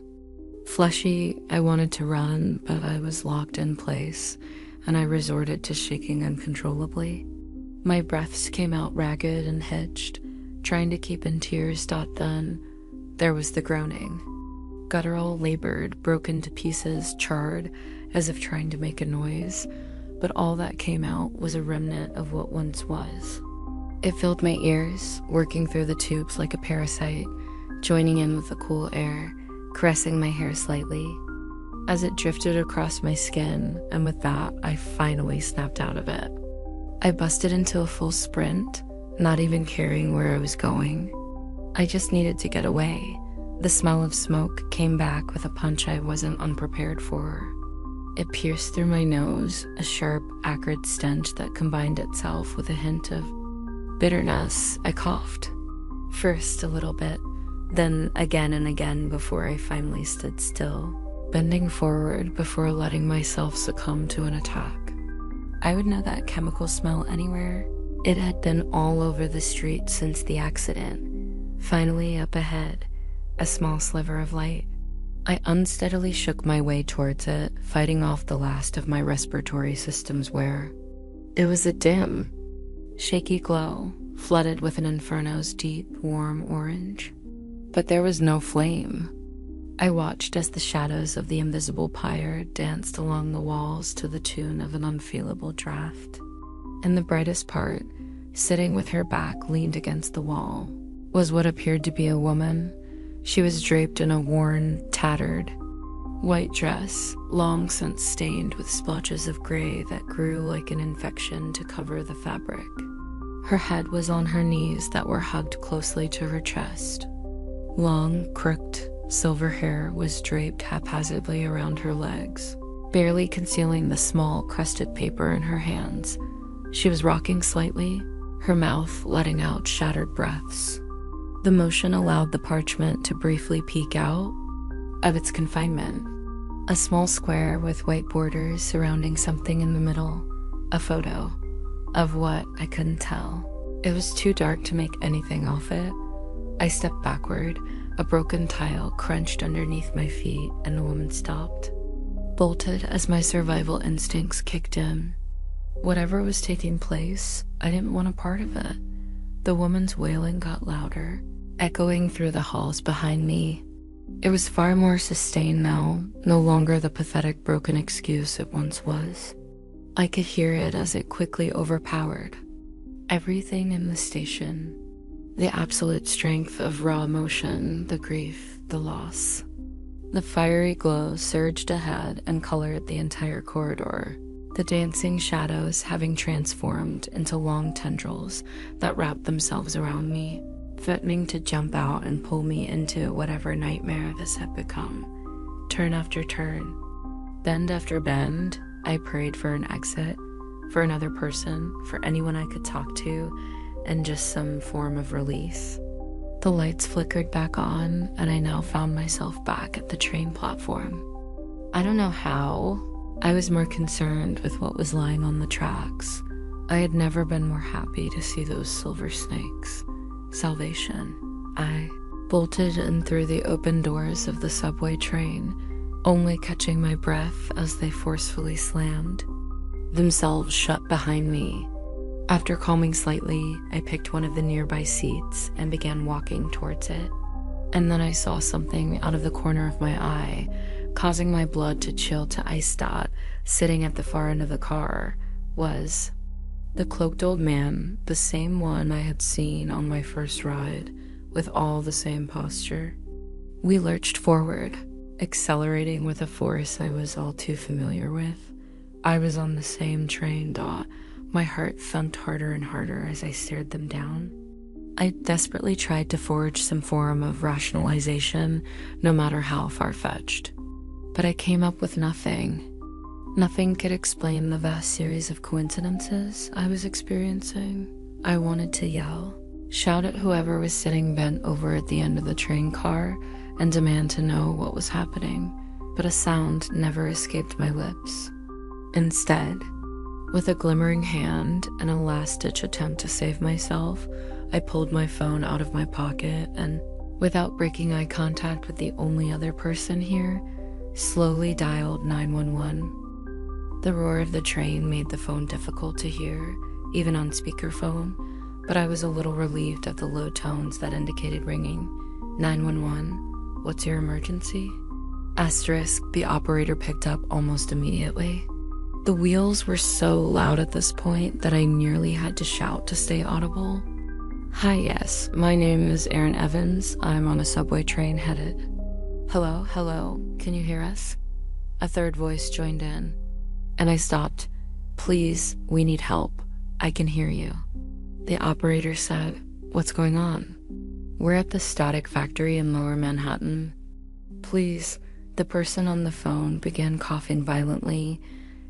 Fleshy, I wanted to run, but I was locked in place, and I resorted to shaking uncontrollably. My breaths came out ragged and hitched, trying to keep in tears. Then there was the groaning. Guttural, labored, broken to pieces, charred, as if trying to make a noise, but all that came out was a remnant of what once was. It filled my ears, working through the tubes like a parasite, joining in with the cool air, caressing my hair slightly. As it drifted across my skin, and with that, I finally snapped out of it. I busted into a full sprint, not even caring where I was going. I just needed to get away. The smell of smoke came back with a punch I wasn't unprepared for. It pierced through my nose, a sharp, acrid stench that combined itself with a hint of bitterness. I coughed. First a little bit, then again and again before I finally stood still, bending forward before letting myself succumb to an attack. I would know that chemical smell anywhere. It had been all over the street since the accident. Finally, up ahead, a small sliver of light. I unsteadily shook my way towards it, fighting off the last of my respiratory system's wear. It was a dim, shaky glow, flooded with an inferno's deep, warm orange. But there was no flame. I watched as the shadows of the invisible pyre danced along the walls to the tune of an unfeelable draft. In the brightest part, sitting with her back leaned against the wall, was what appeared to be a woman. She was draped in a worn, tattered, white dress, long since stained with splotches of gray that grew like an infection to cover the fabric. Her head was on her knees that were hugged closely to her chest. Long, crooked, silver hair was draped haphazardly around her legs, barely concealing the small, crusted paper in her hands. She was rocking slightly, her mouth letting out shattered breaths. The motion allowed the parchment to briefly peek out of its confinement. A small square with white borders surrounding something in the middle. A photo of what I couldn't tell. It was too dark to make anything off it. I stepped backward. A broken tile crunched underneath my feet, and the woman stopped, bolted as my survival instincts kicked in. Whatever was taking place, I didn't want a part of it. The woman's wailing got louder, echoing through the halls behind me. It was far more sustained now, no longer the pathetic broken excuse it once was. I could hear it as it quickly overpowered everything in the station. The absolute strength of raw emotion, the grief, the loss. The fiery glow surged ahead and colored the entire corridor, the dancing shadows having transformed into long tendrils that wrapped themselves around me, threatening to jump out and pull me into whatever nightmare this had become. Turn after turn, bend after bend, I prayed for an exit, for another person, for anyone I could talk to, and just some form of release. The lights flickered back on, and I now found myself back at the train platform. I don't know how. I was more concerned with what was lying on the tracks. I had never been more happy to see those silver snakes. Salvation. I bolted in through the open doors of the subway train, only catching my breath as they forcefully slammed themselves shut behind me. After calming slightly, I picked one of the nearby seats and began walking towards it. And then I saw something out of the corner of my eye, causing my blood to chill to ice dot. Sitting at the far end of the car was the cloaked old man, the same one I had seen on my first ride, with all the same posture. We lurched forward, accelerating with a force I was all too familiar with. I was on the same train, Dot. My heart thumped harder and harder as I stared them down. I desperately tried to forge some form of rationalization, no matter how far-fetched. But I came up with nothing. Nothing could explain the vast series of coincidences I was experiencing. I wanted to yell, shout at whoever was sitting bent over at the end of the train car, and demand to know what was happening, but a sound never escaped my lips. Instead, with a glimmering hand and a last-ditch attempt to save myself, I pulled my phone out of my pocket and, without breaking eye contact with the only other person here, slowly dialed 911. The roar of the train made the phone difficult to hear, even on speakerphone, but I was a little relieved at the low tones that indicated ringing. 911, what's your emergency? Asterisk, the operator picked up almost immediately. The wheels were so loud at this point that I nearly had to shout to stay audible. Hi, yes, my name is Aaron Evans. I'm on a subway train headed. Hello, can you hear us? A third voice joined in, and I stopped. Please, we need help. I can hear you. The operator said, what's going on? We're at the static factory in Lower Manhattan. Please, the person on the phone began coughing violently,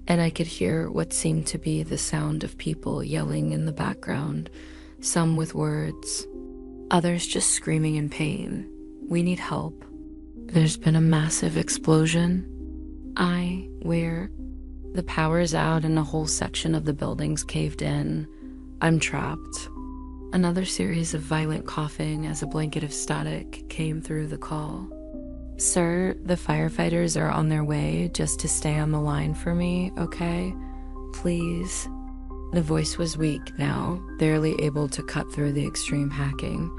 and I could hear what seemed to be the sound of people yelling in the background, some with words, others just screaming in pain. We need help. There's been a massive explosion. Where? The power's out and a whole section of the building's caved in. I'm trapped. Another series of violent coughing as a blanket of static came through the call. Sir, the firefighters are on their way. Just to stay on the line for me, okay? Please. The voice was weak now, barely able to cut through the extreme hacking.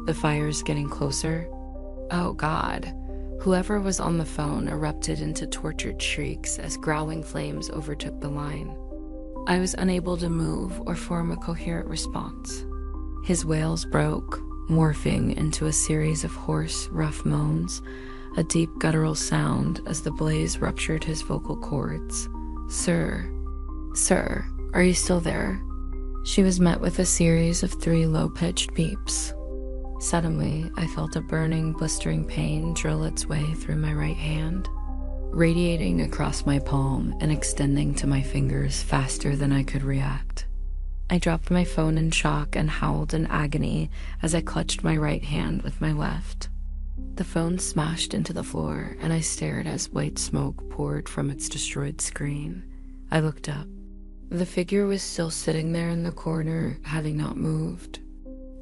The fire's getting closer. Oh God. Whoever was on the phone erupted into tortured shrieks as growling flames overtook the line. I was unable to move or form a coherent response. His wails broke, morphing into a series of hoarse, rough moans, a deep guttural sound as the blaze ruptured his vocal cords. Sir, are you still there? She was met with a series of 3 low-pitched beeps. Suddenly, I felt a burning, blistering pain drill its way through my right hand, radiating across my palm and extending to my fingers faster than I could react. I dropped my phone in shock and howled in agony as I clutched my right hand with my left. The phone smashed into the floor, and I stared as white smoke poured from its destroyed screen. I looked up. The figure was still sitting there in the corner, having not moved.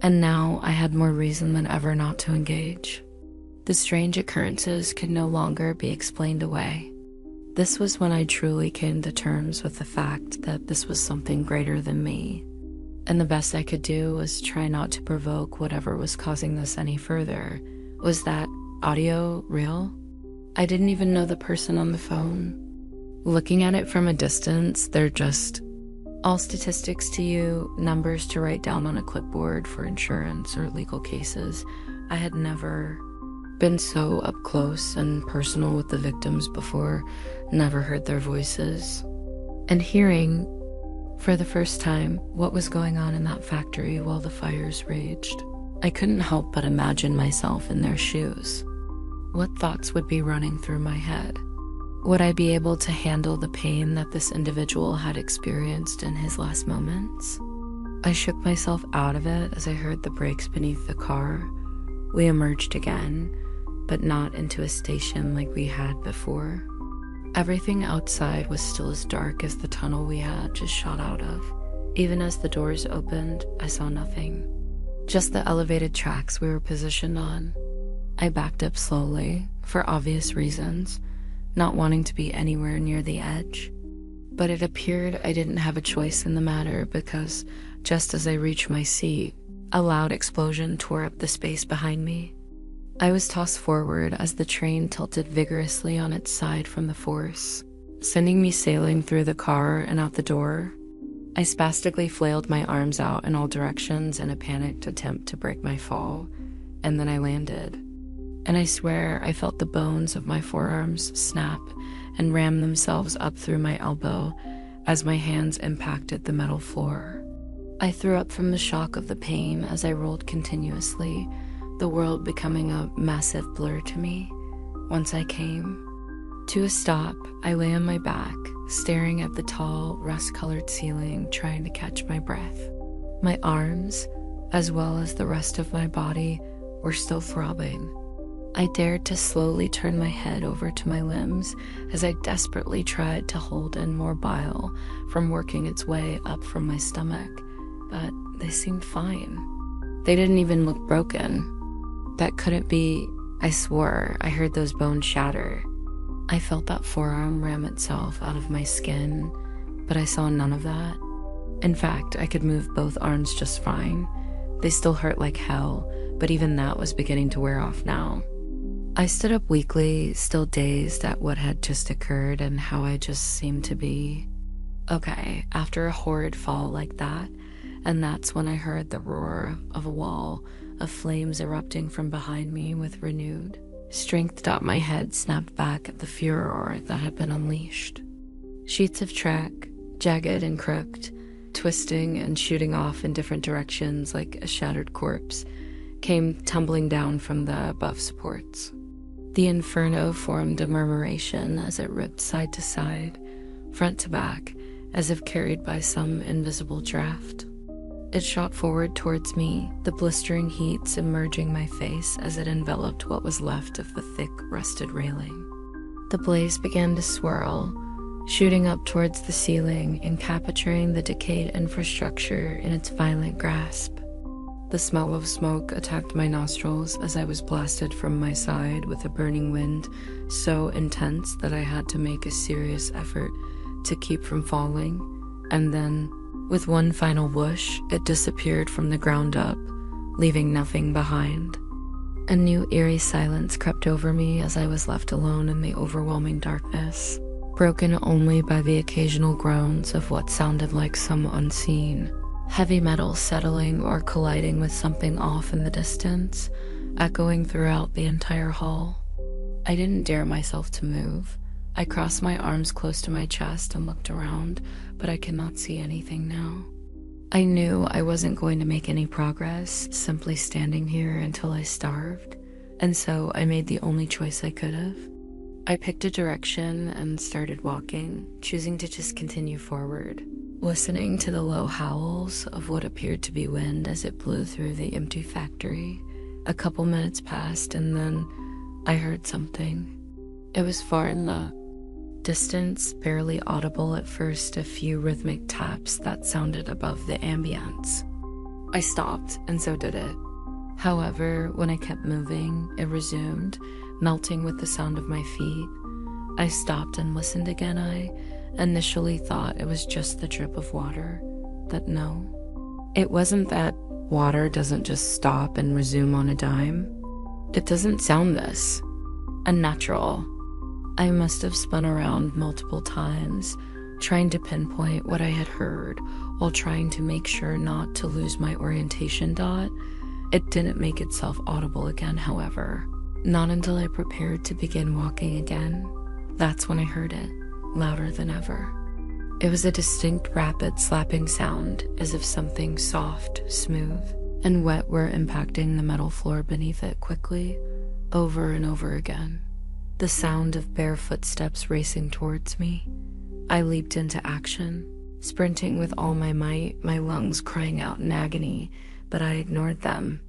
And now I had more reason than ever not to engage. The strange occurrences could no longer be explained away. This was when I truly came to terms with the fact that this was something greater than me. And the best I could do was try not to provoke whatever was causing this any further. Was that audio real? I didn't even know the person on the phone. Looking at it from a distance, they're just all statistics to you, numbers to write down on a clipboard for insurance or legal cases. I had never been so up close and personal with the victims before, never heard their voices. And hearing, for the first time, what was going on in that factory while the fires raged, I couldn't help but imagine myself in their shoes. What thoughts would be running through my head? Would I be able to handle the pain that this individual had experienced in his last moments? I shook myself out of it as I heard the brakes beneath the car. We emerged again, but not into a station like we had before. Everything outside was still as dark as the tunnel we had just shot out of. Even as the doors opened, I saw nothing. Just the elevated tracks we were positioned on. I backed up slowly, for obvious reasons, not wanting to be anywhere near the edge. But it appeared I didn't have a choice in the matter because, just as I reached my seat, a loud explosion tore up the space behind me. I was tossed forward as the train tilted vigorously on its side from the force, sending me sailing through the car and out the door. I spastically flailed my arms out in all directions in a panicked attempt to break my fall, and then I landed. And I swear I felt the bones of my forearms snap and ram themselves up through my elbow as my hands impacted the metal floor. I threw up from the shock of the pain as I rolled continuously, the world becoming a massive blur to me. Once I came to a stop, I lay on my back, staring at the tall, rust-colored ceiling, trying to catch my breath. My arms, as well as the rest of my body, were still throbbing. I dared to slowly turn my head over to my limbs as I desperately tried to hold in more bile from working its way up from my stomach, but they seemed fine. They didn't even look broken. That couldn't be. I swore I heard those bones shatter. I felt that forearm ram itself out of my skin, but I saw none of that. In fact, I could move both arms just fine. They still hurt like hell, but even that was beginning to wear off now. I stood up weakly, still dazed at what had just occurred and how I just seemed to be. Okay, after a horrid fall like that, and that's when I heard the roar of a wall of flames erupting from behind me with renewed strength. My head snapped back at the furor that had been unleashed. Sheets of track, jagged and crooked, twisting and shooting off in different directions like a shattered corpse, came tumbling down from the above supports. The inferno formed a murmuration as it ripped side to side, front to back, as if carried by some invisible draft. It shot forward towards me, the blistering heat submerging my face as it enveloped what was left of the thick, rusted railing. The blaze began to swirl, shooting up towards the ceiling and capturing the decayed infrastructure in its violent grasp. The smell of smoke attacked my nostrils as I was blasted from my side with a burning wind so intense that I had to make a serious effort to keep from falling, and then, with one final whoosh, it disappeared from the ground up, leaving nothing behind. A new eerie silence crept over me as I was left alone in the overwhelming darkness, broken only by the occasional groans of what sounded like some unseen heavy metal settling or colliding with something off in the distance, echoing throughout the entire hall. I didn't dare myself to move. I crossed my arms close to my chest and looked around, but I could not see anything now. I knew I wasn't going to make any progress simply standing here until I starved, and so I made the only choice I could have. I picked a direction and started walking, choosing to just continue forward, listening to the low howls of what appeared to be wind as it blew through the empty factory. A couple minutes passed, and then I heard something. It was far in the distance, barely audible at first, a few rhythmic taps that sounded above the ambience. I stopped, and so did it. However, when I kept moving, it resumed, melting with the sound of my feet. I stopped and listened again. I initially thought it was just the drip of water, but no. It wasn't that. Water doesn't just stop and resume on a dime. It doesn't sound this unnatural. I must have spun around multiple times, trying to pinpoint what I had heard while trying to make sure not to lose my orientation. It didn't make itself audible again, however. Not until I prepared to begin walking again. That's when I heard it, louder than ever. It was a distinct, rapid slapping sound, as if something soft, smooth, and wet were impacting the metal floor beneath it quickly, over and over again. The sound of bare footsteps racing towards me. I leaped into action, sprinting with all my might, my lungs crying out in agony, but I ignored them.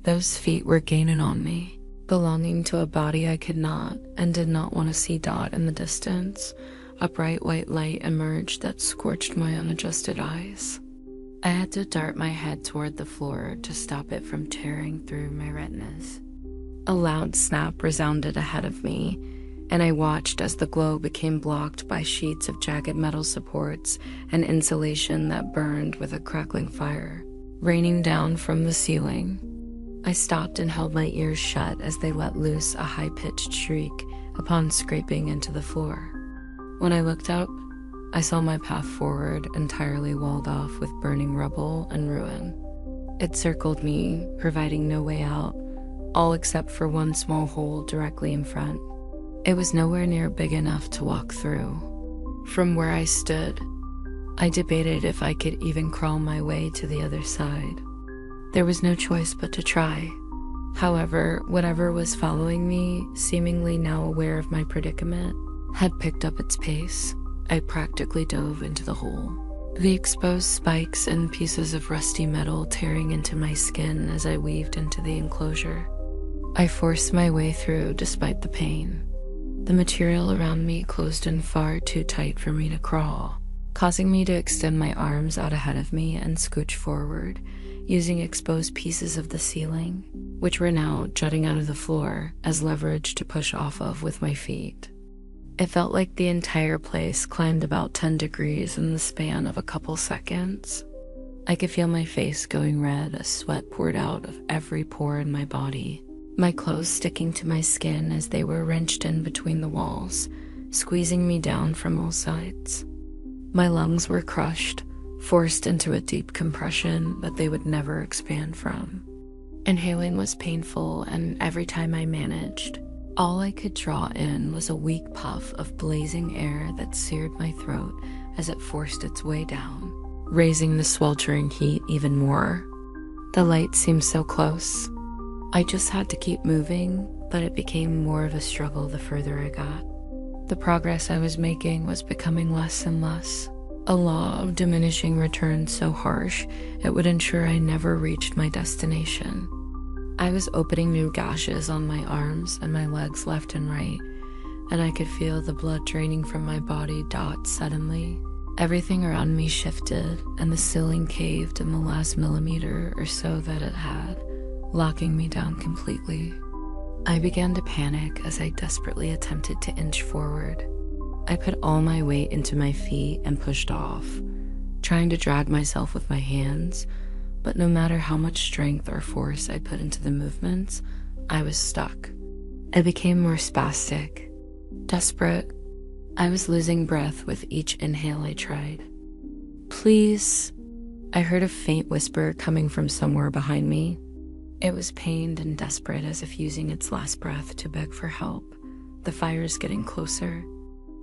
Those feet were gaining on me, belonging to a body I could not and did not want to see. In the distance, a bright white light emerged that scorched my unadjusted eyes. I had to dart my head toward the floor to stop it from tearing through my retinas. A loud snap resounded ahead of me, and I watched as the glow became blocked by sheets of jagged metal supports and insulation that burned with a crackling fire, raining down from the ceiling. I stopped and held my ears shut as they let loose a high-pitched shriek upon scraping into the floor. When I looked up, I saw my path forward entirely walled off with burning rubble and ruin. It circled me, providing no way out, all except for one small hole directly in front. It was nowhere near big enough to walk through. From where I stood, I debated if I could even crawl my way to the other side. There was no choice but to try. However, whatever was following me, seemingly now aware of my predicament, had picked up its pace. I practically dove into the hole. The exposed spikes and pieces of rusty metal tearing into my skin as I weaved into the enclosure. I forced my way through despite the pain. The material around me closed in far too tight for me to crawl, causing me to extend my arms out ahead of me and scooch forward, using exposed pieces of the ceiling, which were now jutting out of the floor, as leverage to push off of with my feet. It felt like the entire place climbed about 10 degrees in the span of a couple seconds. I could feel my face going red as sweat poured out of every pore in my body, my clothes sticking to my skin as they were wrenched in between the walls, squeezing me down from all sides. My lungs were crushed, forced into a deep compression that they would never expand from. Inhaling was painful, and every time I managed, all I could draw in was a weak puff of blazing air that seared my throat as it forced its way down, raising the sweltering heat even more. The light seemed so close. I just had to keep moving, but it became more of a struggle the further I got. The progress I was making was becoming less and less. A law of diminishing returns so harsh, it would ensure I never reached my destination. I was opening new gashes on my arms and my legs left and right, and I could feel the blood draining from my body. Suddenly, everything around me shifted, and the ceiling caved in the last millimeter or so that it had, locking me down completely. I began to panic as I desperately attempted to inch forward. I put all my weight into my feet and pushed off, trying to drag myself with my hands, but no matter how much strength or force I put into the movements, I was stuck. I became more spastic, desperate. I was losing breath with each inhale I tried. "Please," I heard a faint whisper coming from somewhere behind me. It was pained and desperate, as if using its last breath to beg for help. The fire's getting closer.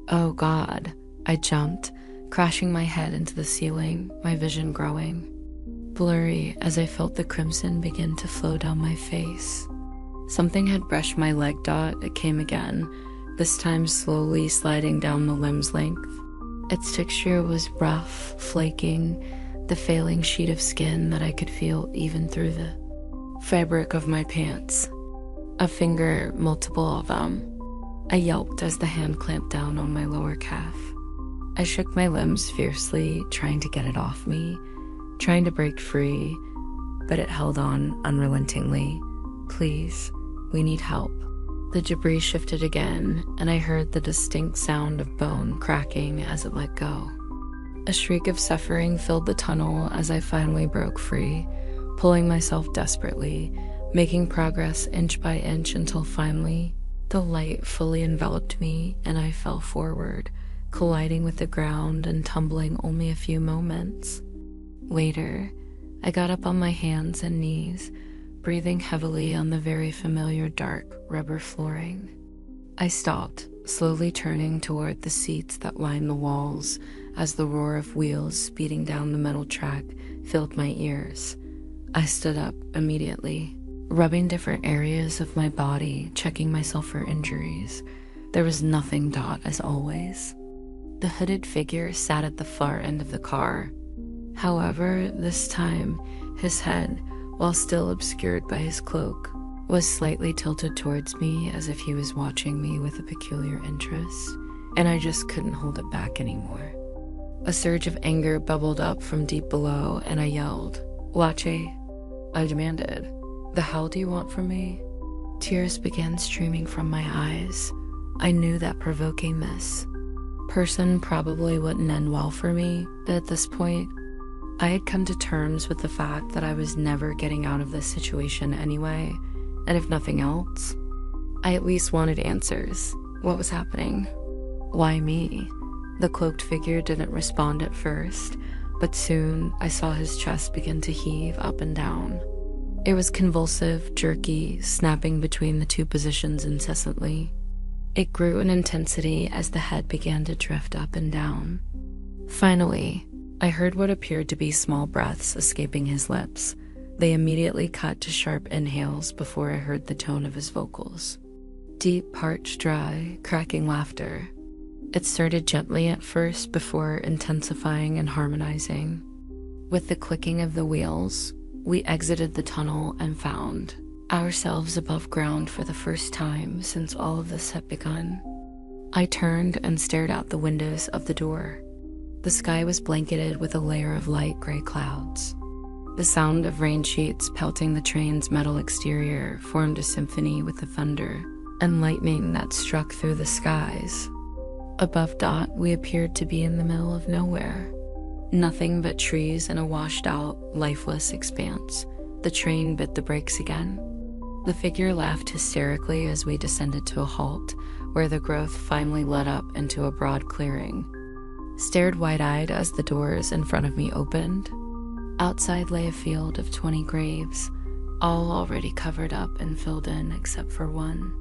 Oh God, I jumped, crashing my head into the ceiling, my vision growing blurry as I felt the crimson begin to flow down my face. Something had brushed my leg. It came again, this time slowly sliding down the limb's length. Its texture was rough, flaking, the failing sheet of skin that I could feel even through the fabric of my pants. A finger, multiple of them. I yelped as the hand clamped down on my lower calf. I shook my limbs fiercely, trying to get it off me, trying to break free, but it held on unrelentingly. "Please, we need help." The debris shifted again, and I heard the distinct sound of bone cracking as it let go. A shriek of suffering filled the tunnel as I finally broke free, pulling myself desperately, making progress inch by inch until finally, the light fully enveloped me and I fell forward, colliding with the ground and tumbling only a few moments. Later, I got up on my hands and knees, breathing heavily on the very familiar dark rubber flooring. I stopped, slowly turning toward the seats that lined the walls as the roar of wheels speeding down the metal track filled my ears. I stood up immediately, rubbing different areas of my body, checking myself for injuries. There was nothing, as always. The hooded figure sat at the far end of the car. However, this time, his head, while still obscured by his cloak, was slightly tilted towards me as if he was watching me with a peculiar interest, and I just couldn't hold it back anymore. A surge of anger bubbled up from deep below, and I yelled, "Lache," I demanded. "The hell do you want from me?" Tears began streaming from my eyes. I knew that provoking this person probably wouldn't end well for me, but at this point, I had come to terms with the fact that I was never getting out of this situation anyway, and if nothing else, I at least wanted answers. What was happening? Why me? The cloaked figure didn't respond at first, but soon I saw his chest begin to heave up and down. It was convulsive, jerky, snapping between the two positions incessantly. It grew in intensity as the head began to drift up and down. Finally, I heard what appeared to be small breaths escaping his lips. They immediately cut to sharp inhales before I heard the tone of his vocals. Deep, parched, dry, cracking laughter. It started gently at first before intensifying and harmonizing. With the clicking of the wheels, we exited the tunnel and found ourselves above ground for the first time since all of this had begun. I turned and stared out the windows of the door. The sky was blanketed with a layer of light gray clouds. The sound of rain sheets pelting the train's metal exterior formed a symphony with the thunder and lightning that struck through the skies. Above Dot, we appeared to be in the middle of nowhere. Nothing but trees and a washed-out, lifeless expanse. The train bit the brakes again. The figure laughed hysterically as we descended to a halt, where the growth finally led up into a broad clearing. Stared wide-eyed as the doors in front of me opened. Outside lay a field of 20 graves, all already covered up and filled in except for one.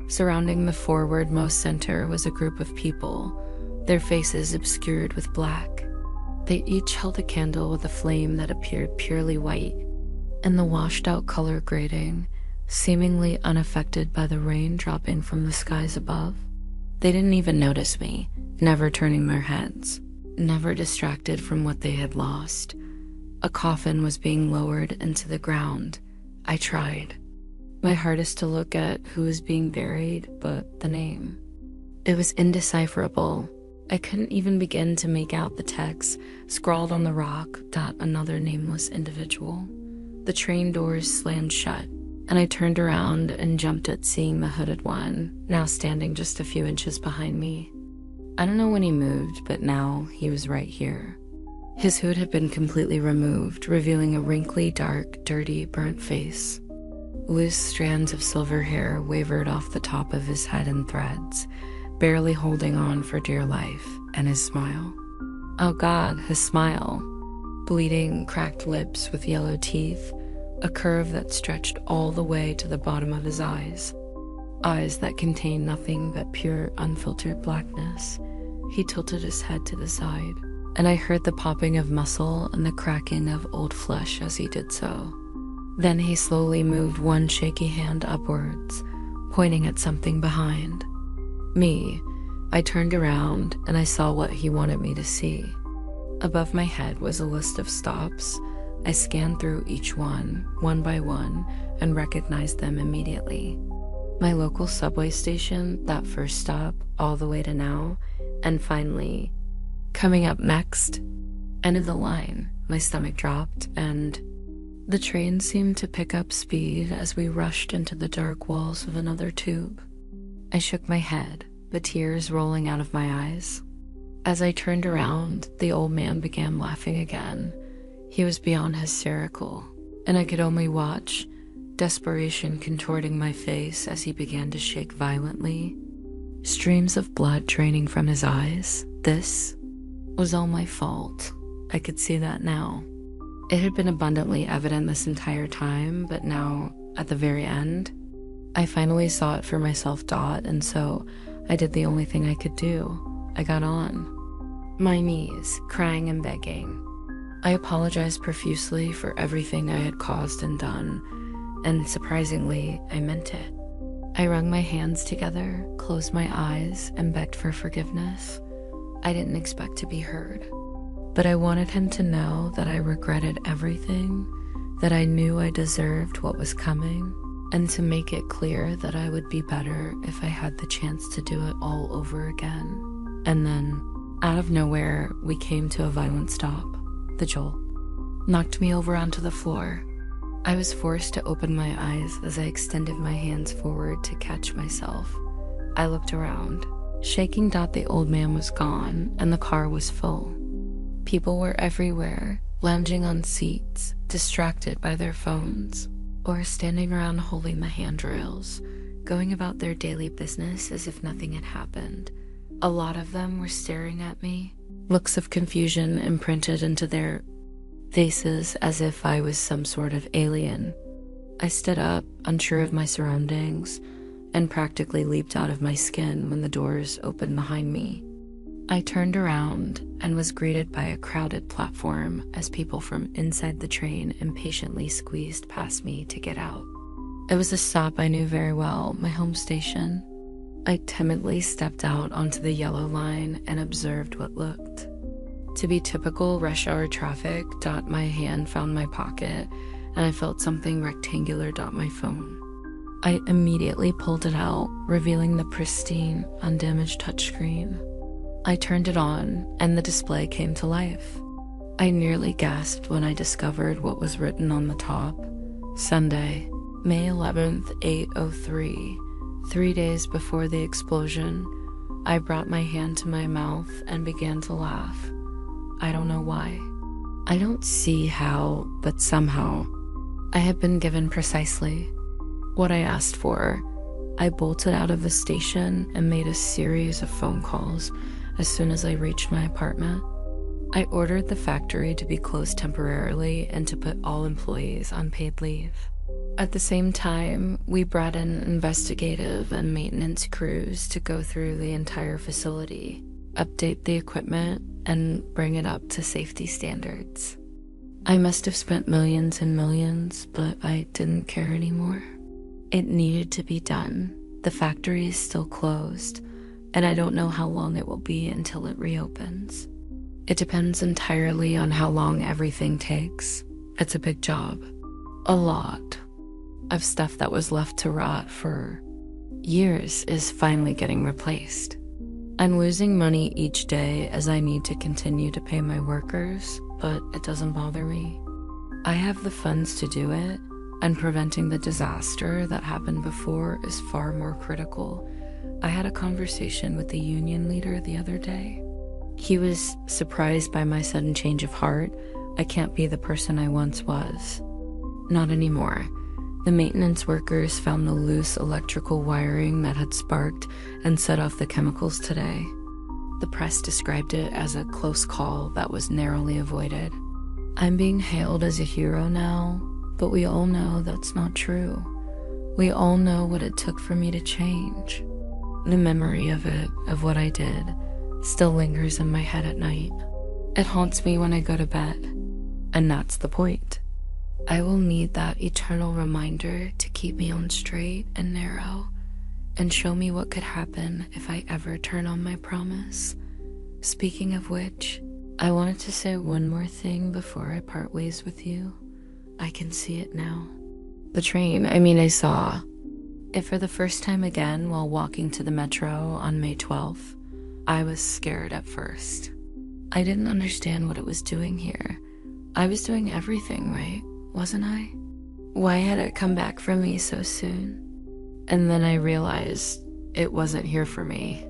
Surrounding the forwardmost center was a group of people, their faces obscured with black. They each held a candle with a flame that appeared purely white, and the washed-out color grading, seemingly unaffected by the rain dropping from the skies above. They didn't even notice me, never turning their heads, never distracted from what they had lost. A coffin was being lowered into the ground. I tried my hardest to look at who was being buried, but the name. It was indecipherable. I couldn't even begin to make out the text scrawled on the rock, another nameless individual. The train doors slammed shut, and I turned around and jumped at seeing the hooded one, now standing just a few inches behind me. I don't know when he moved, but now he was right here. His hood had been completely removed, revealing a wrinkly, dark, dirty, burnt face. Loose strands of silver hair wavered off the top of his head in threads, barely holding on for dear life, and his smile. Oh God, his smile. Bleeding, cracked lips with yellow teeth, a curve that stretched all the way to the bottom of his eyes. Eyes that contained nothing but pure, unfiltered blackness. He tilted his head to the side, and I heard the popping of muscle and the cracking of old flesh as he did so. Then he slowly moved one shaky hand upwards, pointing at something behind me. I turned around and I saw what he wanted me to see. Above my head was a list of stops. I scanned through each one by one, and recognized them immediately. My local subway station, that first stop, all the way to now, and finally, coming up next, end of the line. My stomach dropped, and the train seemed to pick up speed as we rushed into the dark walls of another tube. I shook my head, the tears rolling out of my eyes. As I turned around, the old man began laughing again. He was beyond hysterical, and I could only watch, desperation contorting my face as he began to shake violently. Streams of blood draining from his eyes. This was all my fault. I could see that now. It had been abundantly evident this entire time, but now, at the very end, I finally saw it for myself, and so I did the only thing I could do. I got on my knees, crying and begging. I apologized profusely for everything I had caused and done, and surprisingly, I meant it. I wrung my hands together, closed my eyes, and begged for forgiveness. I didn't expect to be heard, but I wanted him to know that I regretted everything, that I knew I deserved what was coming, and to make it clear that I would be better if I had the chance to do it all over again. And then, out of nowhere, we came to a violent stop. The jolt knocked me over onto the floor. I was forced to open my eyes as I extended my hands forward to catch myself. I looked around. Shaking, the old man was gone, and the car was full. People were everywhere, lounging on seats, distracted by their phones, or standing around holding the handrails, going about their daily business as if nothing had happened. A lot of them were staring at me, looks of confusion imprinted into their faces as if I was some sort of alien. I stood up, unsure of my surroundings, and practically leaped out of my skin when the doors opened behind me. I turned around and was greeted by a crowded platform as people from inside the train impatiently squeezed past me to get out. It was a stop I knew very well, my home station. I timidly stepped out onto the yellow line and observed what looked to be typical rush hour traffic. My hand found my pocket, and I felt something rectangular. My phone. I immediately pulled it out, revealing the pristine, undamaged touchscreen. I turned it on, and the display came to life. I nearly gasped when I discovered what was written on the top. Sunday, May 11th, 8:03. 3 days before the explosion, I brought my hand to my mouth and began to laugh. I don't know why. I don't see how, but somehow, I had been given precisely what I asked for. I bolted out of the station and made a series of phone calls as soon as I reached my apartment. I ordered the factory to be closed temporarily and to put all employees on paid leave. At the same time, we brought in investigative and maintenance crews to go through the entire facility, update the equipment, and bring it up to safety standards. I must have spent millions and millions, but I didn't care anymore. It needed to be done. The factory is still closed, and I don't know how long it will be until it reopens. It depends entirely on how long everything takes. It's a big job. A lot of stuff that was left to rot for years is finally getting replaced. I'm losing money each day as I need to continue to pay my workers, but it doesn't bother me. I have the funds to do it, and preventing the disaster that happened before is far more critical. I had a conversation with the union leader the other day. He was surprised by my sudden change of heart. I can't be the person I once was. Not anymore. The maintenance workers found the loose electrical wiring that had sparked and set off the chemicals today. The press described it as a close call that was narrowly avoided. I'm being hailed as a hero now, but we all know that's not true. We all know what it took for me to change. The memory of it, of what I did, still lingers in my head at night. It haunts me when I go to bed, and that's the point. I will need that eternal reminder to keep me on straight and narrow, and show me what could happen if I ever turn on my promise. Speaking of which, I wanted to say one more thing before I part ways with you. I can see it now. The train, I saw it for the first time again while walking to the metro on May 12th. I was scared at first. I didn't understand what it was doing here. I was doing everything right, wasn't I? Why had it come back for me so soon? And then I realized it wasn't here for me.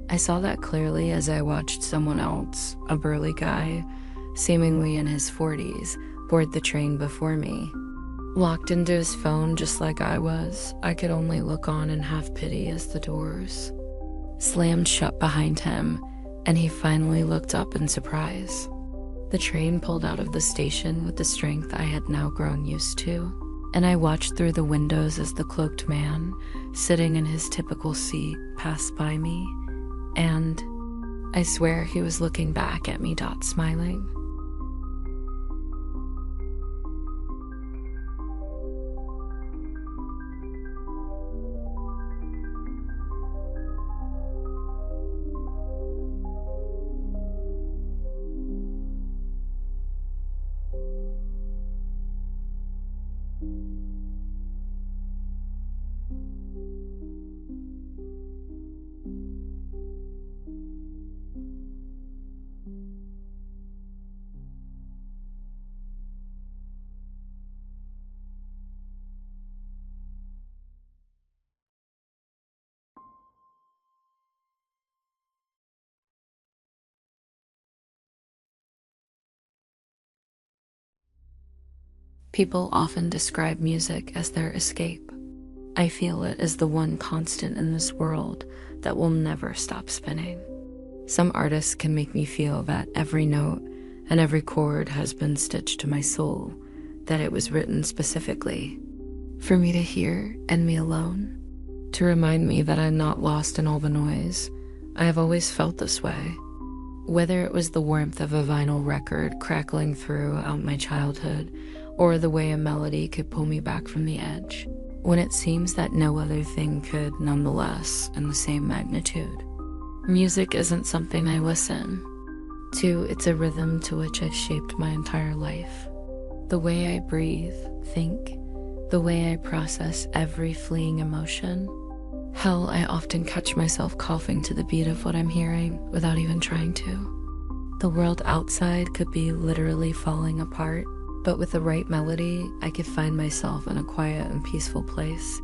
I saw that clearly as I watched someone else, a burly guy, seemingly in his 40s, board the train before me. Locked into his phone just like I was, I could only look on and have pity as the doors slammed shut behind him, and he finally looked up in surprise. The train pulled out of the station with the strength I had now grown used to, and I watched through the windows as the cloaked man, sitting in his typical seat, passed by me, and I swear he was looking back at me, smiling. People often describe music as their escape. I feel it is the one constant in this world that will never stop spinning. Some artists can make me feel that every note and every chord has been stitched to my soul, that it was written specifically for me to hear and me alone, to remind me that I'm not lost in all the noise. I have always felt this way. Whether it was the warmth of a vinyl record crackling throughout my childhood, or the way a melody could pull me back from the edge, when it seems that no other thing could nonetheless in the same magnitude. Music isn't something I listen to, it's a rhythm to which I've shaped my entire life. The way I breathe, think, the way I process every fleeing emotion. Hell, I often catch myself coughing to the beat of what I'm hearing without even trying to. The world outside could be literally falling apart, but with the right melody, I could find myself in a quiet and peaceful place.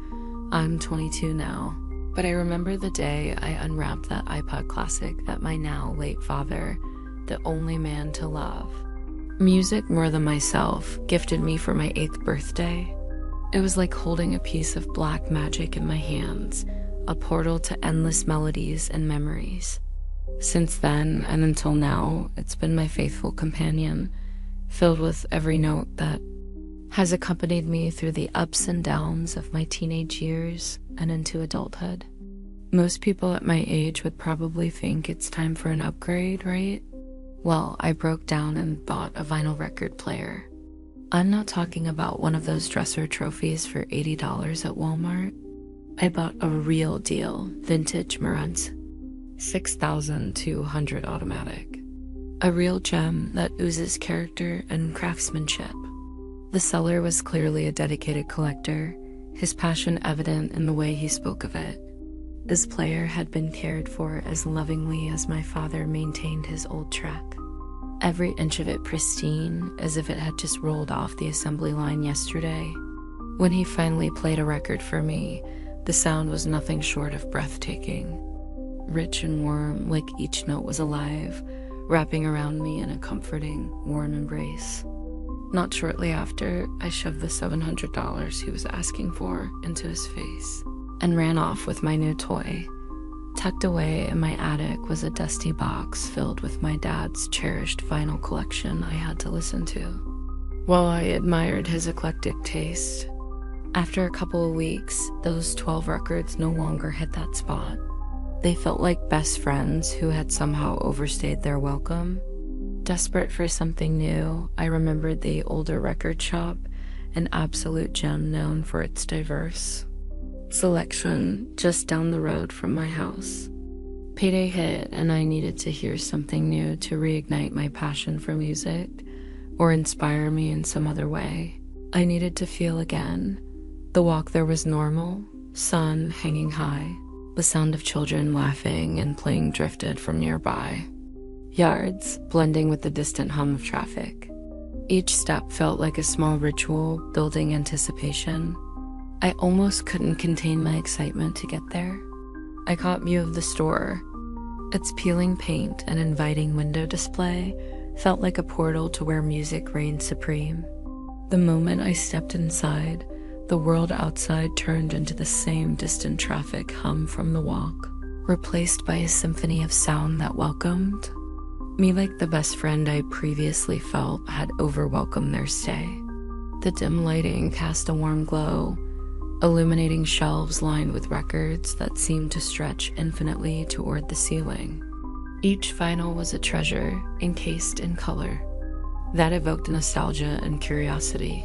I'm 22 now, but I remember the day I unwrapped that iPod Classic that my now late father, the only man to love, music more than myself, gifted me for my 8th birthday. It was like holding a piece of black magic in my hands, a portal to endless melodies and memories. Since then, and until now, it's been my faithful companion, filled with every note that has accompanied me through the ups and downs of my teenage years and into adulthood. Most people at my age would probably think it's time for an upgrade, right? Well, I broke down and bought a vinyl record player. I'm not talking about one of those dresser trophies for $80 at Walmart. I bought a real deal, vintage Marantz 6200 automatic. A real gem that oozes character and craftsmanship. The seller was clearly a dedicated collector, his passion evident in the way he spoke of it. This player had been cared for as lovingly as my father maintained his old Trek. Every inch of it pristine, as if it had just rolled off the assembly line yesterday. When he finally played a record for me, the sound was nothing short of breathtaking. Rich and warm, like each note was alive, wrapping around me in a comforting, warm embrace. Not shortly after, I shoved the $700 he was asking for into his face and ran off with my new toy. Tucked away in my attic was a dusty box filled with my dad's cherished vinyl collection I had to listen to. While I admired his eclectic taste, after a couple of weeks, those 12 records no longer hit that spot. They felt like best friends who had somehow overstayed their welcome. Desperate for something new, I remembered the older record shop, an absolute gem known for its diverse selection just down the road from my house. Payday hit, and I needed to hear something new to reignite my passion for music or inspire me in some other way. I needed to feel again. The walk there was normal, sun hanging high. The sound of children laughing and playing drifted from nearby yards, blending with the distant hum of traffic. Each step felt like a small ritual, building anticipation. I almost couldn't contain my excitement to get there. I caught view of the store. Its peeling paint and inviting window display felt like a portal to where music reigned supreme. The moment I stepped inside, the world outside turned into the same distant traffic hum from the walk, replaced by a symphony of sound that welcomed. Me like the best friend I previously felt had overwelcomed their stay. The dim lighting cast a warm glow, illuminating shelves lined with records that seemed to stretch infinitely toward the ceiling. Each vinyl was a treasure, encased in color. That evoked nostalgia and curiosity.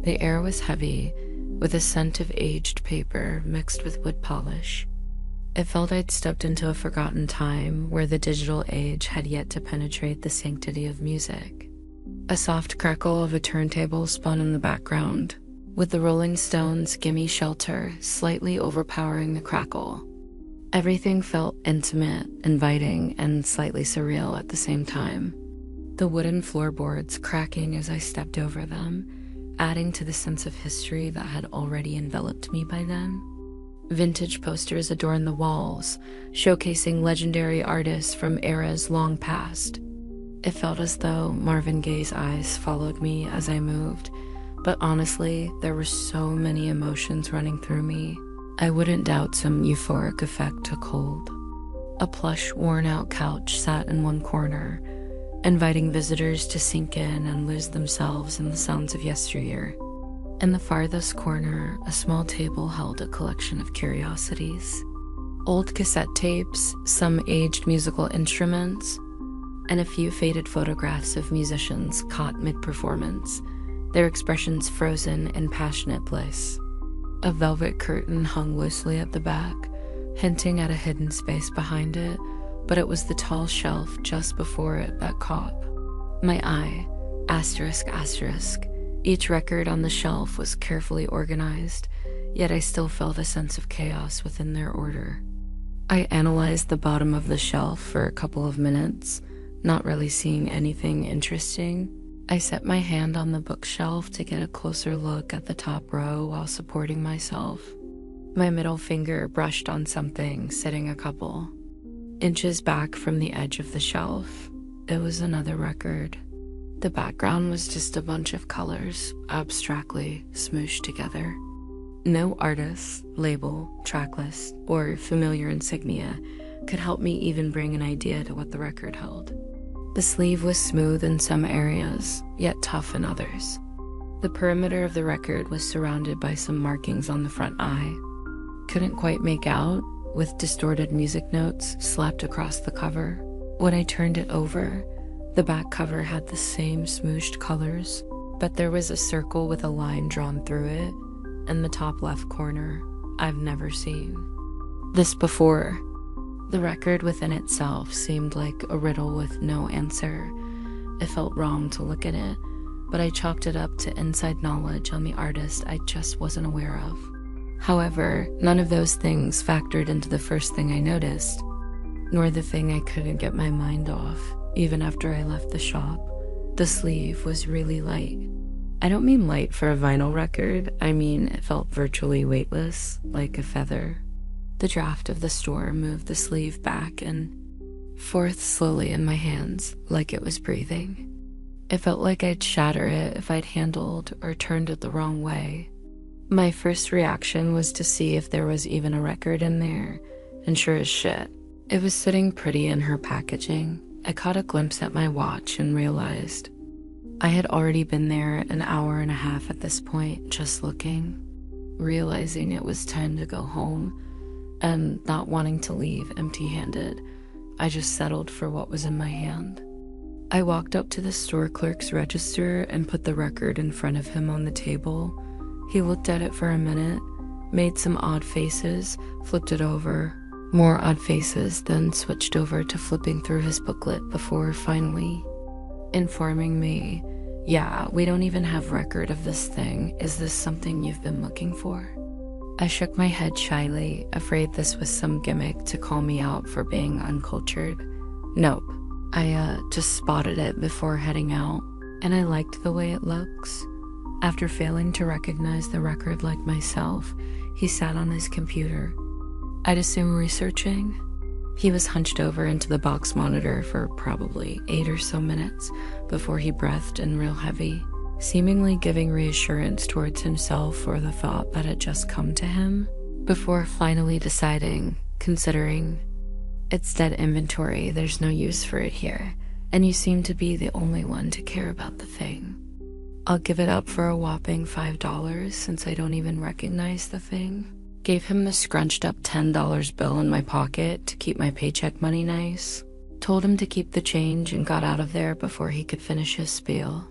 The air was heavy, with a scent of aged paper mixed with wood polish. It felt I'd stepped into a forgotten time where the digital age had yet to penetrate the sanctity of music. A soft crackle of a turntable spun in the background, with the Rolling Stones' Gimme Shelter slightly overpowering the crackle. Everything felt intimate, inviting, and slightly surreal at the same time. The wooden floorboards cracking as I stepped over them, adding to the sense of history that had already enveloped me by then. Vintage posters adorned the walls, showcasing legendary artists from eras long past. It felt as though Marvin Gaye's eyes followed me as I moved, but honestly, there were so many emotions running through me. I wouldn't doubt some euphoric effect took hold. A plush, worn-out couch sat in one corner, inviting visitors to sink in and lose themselves in the sounds of yesteryear. In the farthest corner, a small table held a collection of curiosities. Old cassette tapes, some aged musical instruments, and a few faded photographs of musicians caught mid-performance, their expressions frozen in passionate bliss. A velvet curtain hung loosely at the back, hinting at a hidden space behind it, but it was the tall shelf just before it that caught my eye. Asterisk, asterisk. Each record on the shelf was carefully organized, yet I still felt a sense of chaos within their order. I analyzed the bottom of the shelf for a couple of minutes, not really seeing anything interesting. I set my hand on the bookshelf to get a closer look at the top row while supporting myself. My middle finger brushed on something sitting a couple inches back from the edge of the shelf. It was another record. The background was just a bunch of colors, abstractly smooshed together. No artist, label, tracklist, or familiar insignia could help me even bring an idea to what the record held. The sleeve was smooth in some areas, yet tough in others. The perimeter of the record was surrounded by some markings on the front eye. Couldn't quite make out, with distorted music notes slapped across the cover. When I turned it over, the back cover had the same smooshed colors, but there was a circle with a line drawn through it in the top left corner I've never seen this before. The record within itself seemed like a riddle with no answer. It felt wrong to look at it, but I chalked it up to inside knowledge on the artist I just wasn't aware of. However, none of those things factored into the first thing I noticed, nor the thing I couldn't get my mind off, even after I left the shop. The sleeve was really light. I don't mean light for a vinyl record, I mean it felt virtually weightless, like a feather. The draft of the store moved the sleeve back and forth slowly in my hands, like it was breathing. It felt like I'd shatter it if I'd handled or turned it the wrong way. My first reaction was to see if there was even a record in there, and sure as shit, it was sitting pretty in her packaging. I caught a glimpse at my watch and realized I had already been there an hour and a half at this point, just looking. Realizing it was time to go home, and not wanting to leave empty-handed, I just settled for what was in my hand. I walked up to the store clerk's register and put the record in front of him on the table. He looked at it for a minute, made some odd faces, flipped it over, more odd faces, then switched over to flipping through his booklet before finally informing me, "Yeah, we don't even have record of this thing. Is this something you've been looking for?" I shook my head shyly, afraid this was some gimmick to call me out for being uncultured. Nope. I just spotted it before heading out, and I liked the way it looks. After failing to recognize the record like myself, he sat on his computer. I'd assume researching. He was hunched over into the box monitor for probably 8 or so minutes before he breathed in real heavy, seemingly giving reassurance towards himself or the thought that had just come to him, before finally deciding, considering, "It's dead inventory, there's no use for it here. and you seem to be the only one to care about the thing. I'll give it up for a whopping $5 since I don't even recognize the thing. Gave him the scrunched up $10 bill in my pocket to keep my paycheck money nice. Told him to keep the change and got out of there before he could finish his spiel.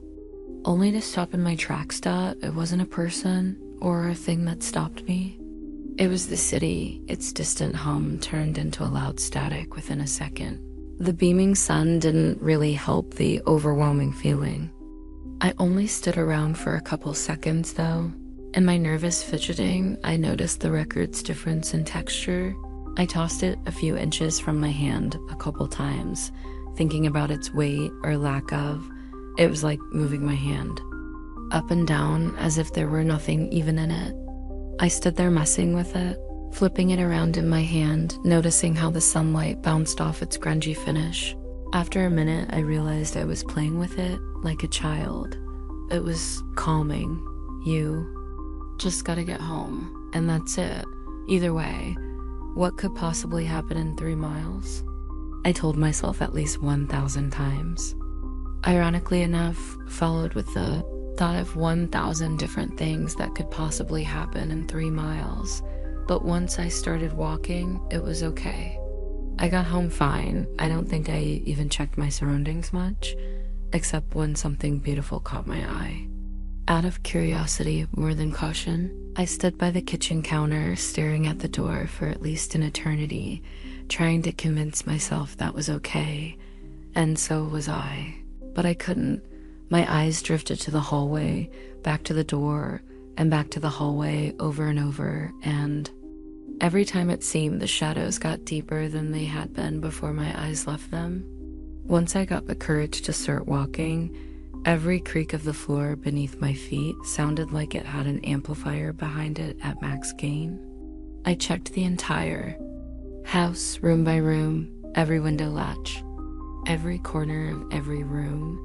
Only to stop in my tracks that it wasn't a person or a thing that stopped me. It was the city. Its distant hum turned into a loud static within a second. The beaming sun didn't really help the overwhelming feeling. I only stood around for a couple seconds though. In my nervous fidgeting, I noticed the record's difference in texture. I tossed it a few inches from my hand a couple times, thinking about its weight or lack of. It was like moving my hand up and down as if there were nothing even in it. I stood there messing with it, flipping it around in my hand, noticing how the sunlight bounced off its grungy finish. After a minute, I realized I was playing with it like a child. It was calming. You just gotta get home, and that's it. Either way, what could possibly happen in 3 miles? I told myself at least 1,000 times. Ironically enough, followed with the thought of 1,000 different things that could possibly happen in 3 miles. But once I started walking, it was okay. I got home fine. I don't think I even checked my surroundings much, except when something beautiful caught my eye. Out of curiosity more than caution, I stood by the kitchen counter staring at the door for at least an eternity, trying to convince myself that was okay, and so was I. But I couldn't. My eyes drifted to the hallway, back to the door, and back to the hallway over and over, and every time it seemed the shadows got deeper than they had been before my eyes left them. Once I got the courage to start walking, every creak of the floor beneath my feet sounded like it had an amplifier behind it at max gain. I checked the entire house, room by room, every window latch, every corner of every room,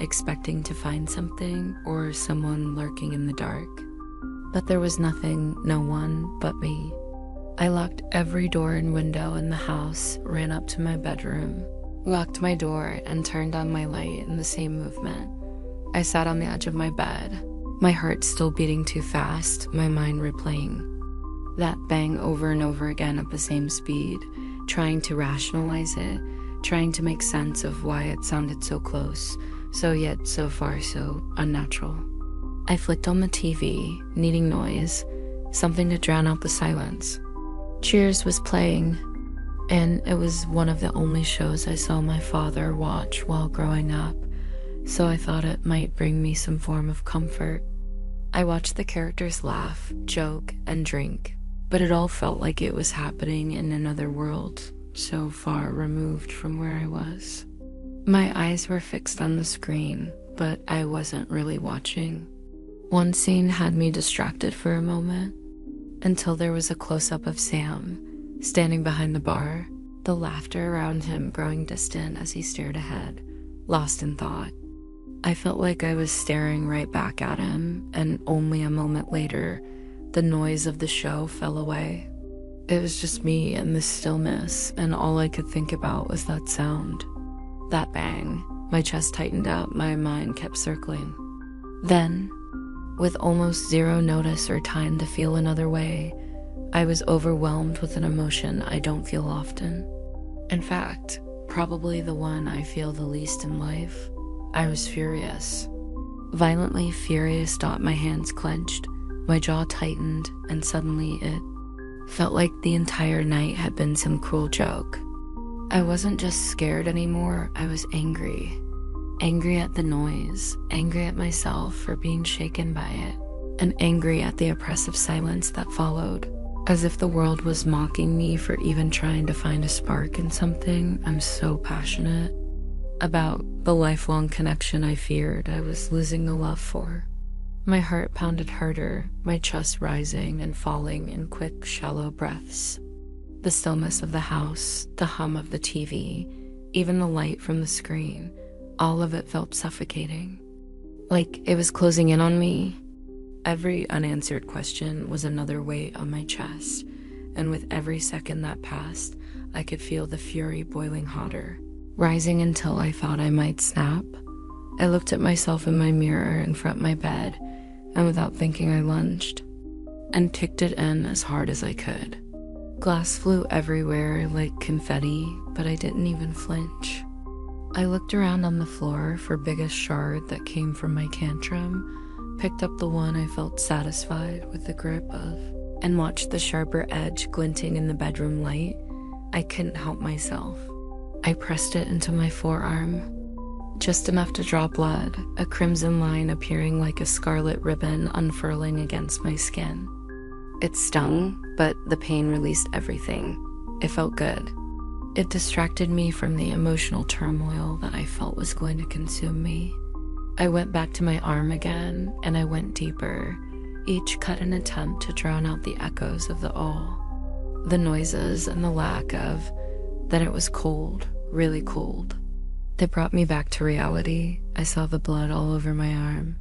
expecting to find something or someone lurking in the dark. But there was nothing, no one but me. I locked every door and window in the house, ran up to my bedroom, locked my door, and turned on my light in the same movement. I sat on the edge of my bed, my heart still beating too fast, my mind replaying that bang over and over again at the same speed, trying to rationalize it, trying to make sense of why it sounded so close, so yet so far so unnatural. I flicked on the TV, needing noise, something to drown out the silence. Cheers was playing, and it was one of the only shows I saw my father watch while growing up, so I thought it might bring me some form of comfort. I watched the characters laugh, joke, and drink, but it all felt like it was happening in another world, so far removed from where I was. My eyes were fixed on the screen, but I wasn't really watching. One scene had me distracted for a moment, until there was a close-up of Sam, standing behind the bar, the laughter around him growing distant as he stared ahead, lost in thought. I felt like I was staring right back at him, and only a moment later, the noise of the show fell away. It was just me and the stillness, and all I could think about was that sound. That bang. My chest tightened up, my mind kept circling. Then, with almost zero notice or time to feel another way, I was overwhelmed with an emotion I don't feel often. In fact, probably the one I feel the least in life. I was furious. Violently furious. My hands clenched, my jaw tightened, and suddenly it felt like the entire night had been some cruel joke. I wasn't just scared anymore, I was angry. Angry at the noise, angry at myself for being shaken by it, and angry at the oppressive silence that followed, as if the world was mocking me for even trying to find a spark in something I'm so passionate about, the lifelong connection I feared I was losing the love for. My heart pounded harder, my chest rising and falling in quick, shallow breaths. The stillness of the house, the hum of the TV, even the light from the screen, all of it felt suffocating. Like it was closing in on me. Every unanswered question was another weight on my chest, and with every second that passed, I could feel the fury boiling hotter. rising until I thought I might snap. I looked at myself in my mirror in front of my bed, and without thinking I lunged and kicked it in as hard as I could. Glass flew everywhere like confetti, but I didn't even flinch. I looked around on the floor for biggest shard that came from my tantrum, picked up the one I felt satisfied with the grip of, and watched the sharper edge glinting in the bedroom light. I couldn't help myself. I pressed it into my forearm, just enough to draw blood, a crimson line appearing like a scarlet ribbon unfurling against my skin. It stung, but the pain released everything. It felt good. It distracted me from the emotional turmoil that I felt was going to consume me. I went back to my arm again, and I went deeper, each cut an attempt to drown out the echoes of the all, the noises and the lack of that it was cold, really cold. They brought me back to reality. I saw the blood all over my arm,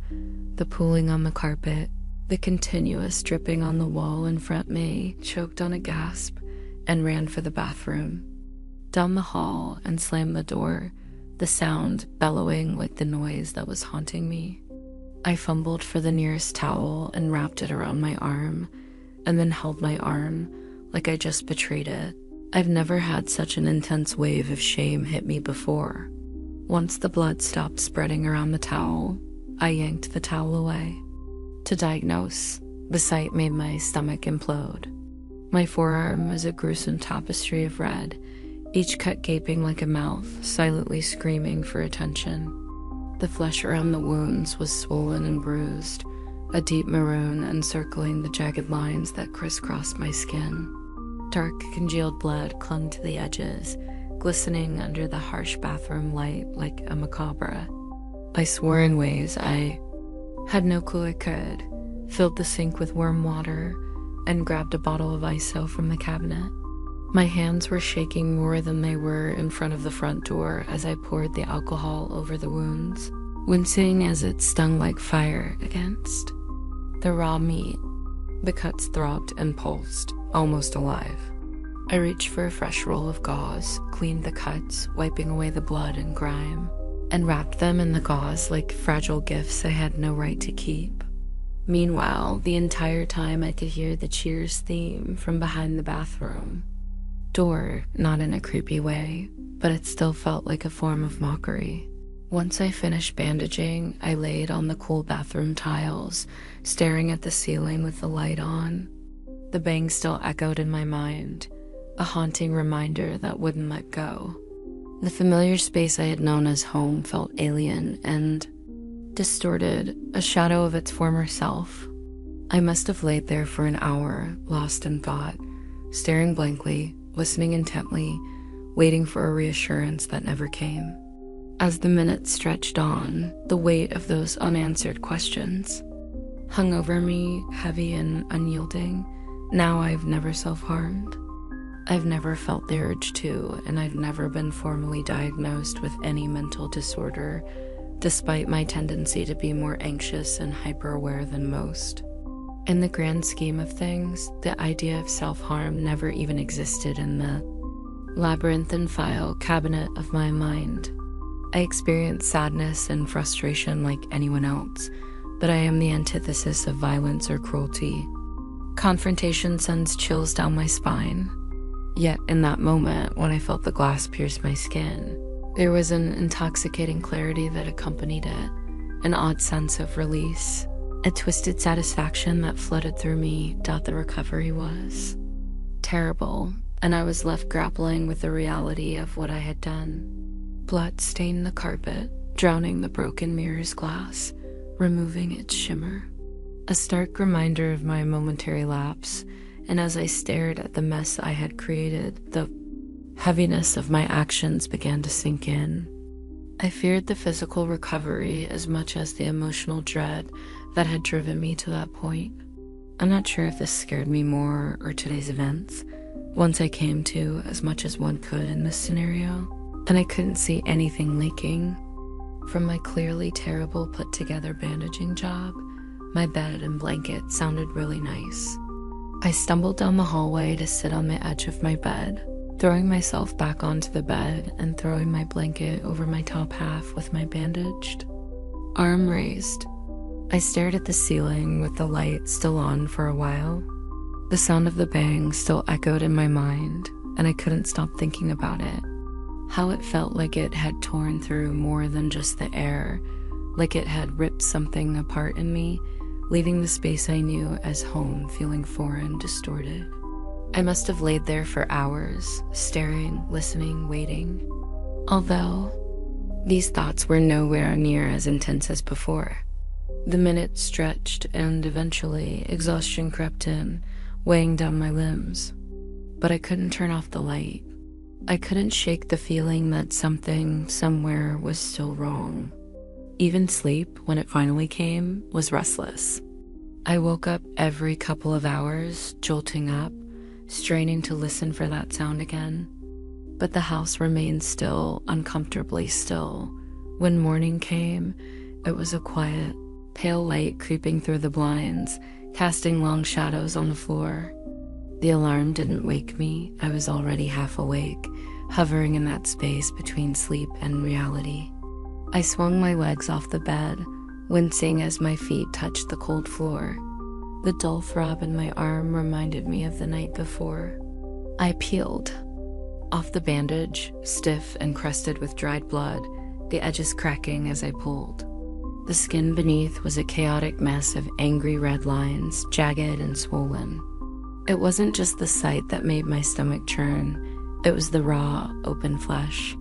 the pooling on the carpet, the continuous dripping on the wall in front of me, choked on a gasp, and ran for the bathroom. Down the hall and slammed the door, the sound bellowing like the noise that was haunting me. I fumbled for the nearest towel and wrapped it around my arm, and then held my arm like I just betrayed it. I've never had such an intense wave of shame hit me before. Once the blood stopped spreading around the towel, I yanked the towel away. To diagnose, the sight made my stomach implode. My forearm was a gruesome tapestry of red, each cut gaping like a mouth, silently screaming for attention. The flesh around the wounds was swollen and bruised, a deep maroon encircling the jagged lines that crisscrossed my skin. Dark, congealed blood clung to the edges, glistening under the harsh bathroom light like a macabre. I swore in ways I had no clue I could, filled the sink with warm water, and grabbed a bottle of ISO from the cabinet. My hands were shaking more than they were in front of the front door as I poured the alcohol over the wounds, wincing as it stung like fire against the raw meat. The cuts throbbed and pulsed, almost alive. I reached for a fresh roll of gauze, cleaned the cuts, wiping away the blood and grime, and wrapped them in the gauze like fragile gifts I had no right to keep. Meanwhile, the entire time I could hear the Cheers theme from behind the bathroom door, not in a creepy way, but it still felt like a form of mockery. Once I finished bandaging, I laid on the cool bathroom tiles, staring at the ceiling with the light on. The bang still echoed in my mind, a haunting reminder that wouldn't let go. The familiar space I had known as home felt alien and distorted, a shadow of its former self. I must have laid there for an hour, lost in thought, staring blankly, listening intently, waiting for a reassurance that never came. As the minutes stretched on, the weight of those unanswered questions hung over me, heavy and unyielding. Now I've never self-harmed. I've never felt the urge to, and I've never been formally diagnosed with any mental disorder, despite my tendency to be more anxious and hyper-aware than most. In the grand scheme of things, the idea of self-harm never even existed in the labyrinthine file cabinet of my mind. I experience sadness and frustration like anyone else, but I am the antithesis of violence or cruelty. Confrontation sends chills down my spine. Yet in that moment, when I felt the glass pierce my skin, there was an intoxicating clarity that accompanied it, an odd sense of release, a twisted satisfaction that flooded through me. The recovery was terrible, and I was left grappling with the reality of what I had done. Blood stained the carpet, drowning the broken mirror's glass, removing its shimmer. A stark reminder of my momentary lapse, and as I stared at the mess I had created, the heaviness of my actions began to sink in. I feared the physical recovery as much as the emotional dread that had driven me to that point. I'm not sure if this scared me more or today's events, once I came to as much as one could in this scenario, and I couldn't see anything leaking. From my clearly terrible put-together bandaging job, my bed and blanket sounded really nice. I stumbled down the hallway to sit on the edge of my bed, throwing myself back onto the bed and throwing my blanket over my top half with my bandaged arm raised. I stared at the ceiling with the light still on for a while. The sound of the bang still echoed in my mind, and I couldn't stop thinking about it. How it felt like it had torn through more than just the air, like it had ripped something apart in me, leaving the space I knew as home feeling foreign, distorted. I must have laid there for hours, staring, listening, waiting. Although these thoughts were nowhere near as intense as before. The minutes stretched, and eventually exhaustion crept in, weighing down my limbs. But I couldn't turn off the light. I couldn't shake the feeling that something, somewhere, was still wrong. Even sleep, when it finally came, was restless. I woke up every couple of hours, jolting up, straining to listen for that sound again. But the house remained still, uncomfortably still. When morning came, it was a quiet, pale light creeping through the blinds, casting long shadows on the floor. The alarm didn't wake me. I was already half awake, hovering in that space between sleep and reality. I swung my legs off the bed, wincing as my feet touched the cold floor. The dull throb in my arm reminded me of the night before. I peeled off the bandage, stiff and crusted with dried blood, the edges cracking as I pulled. The skin beneath was a chaotic mess of angry red lines, jagged and swollen. It wasn't just the sight that made my stomach churn, it was the raw, open flesh.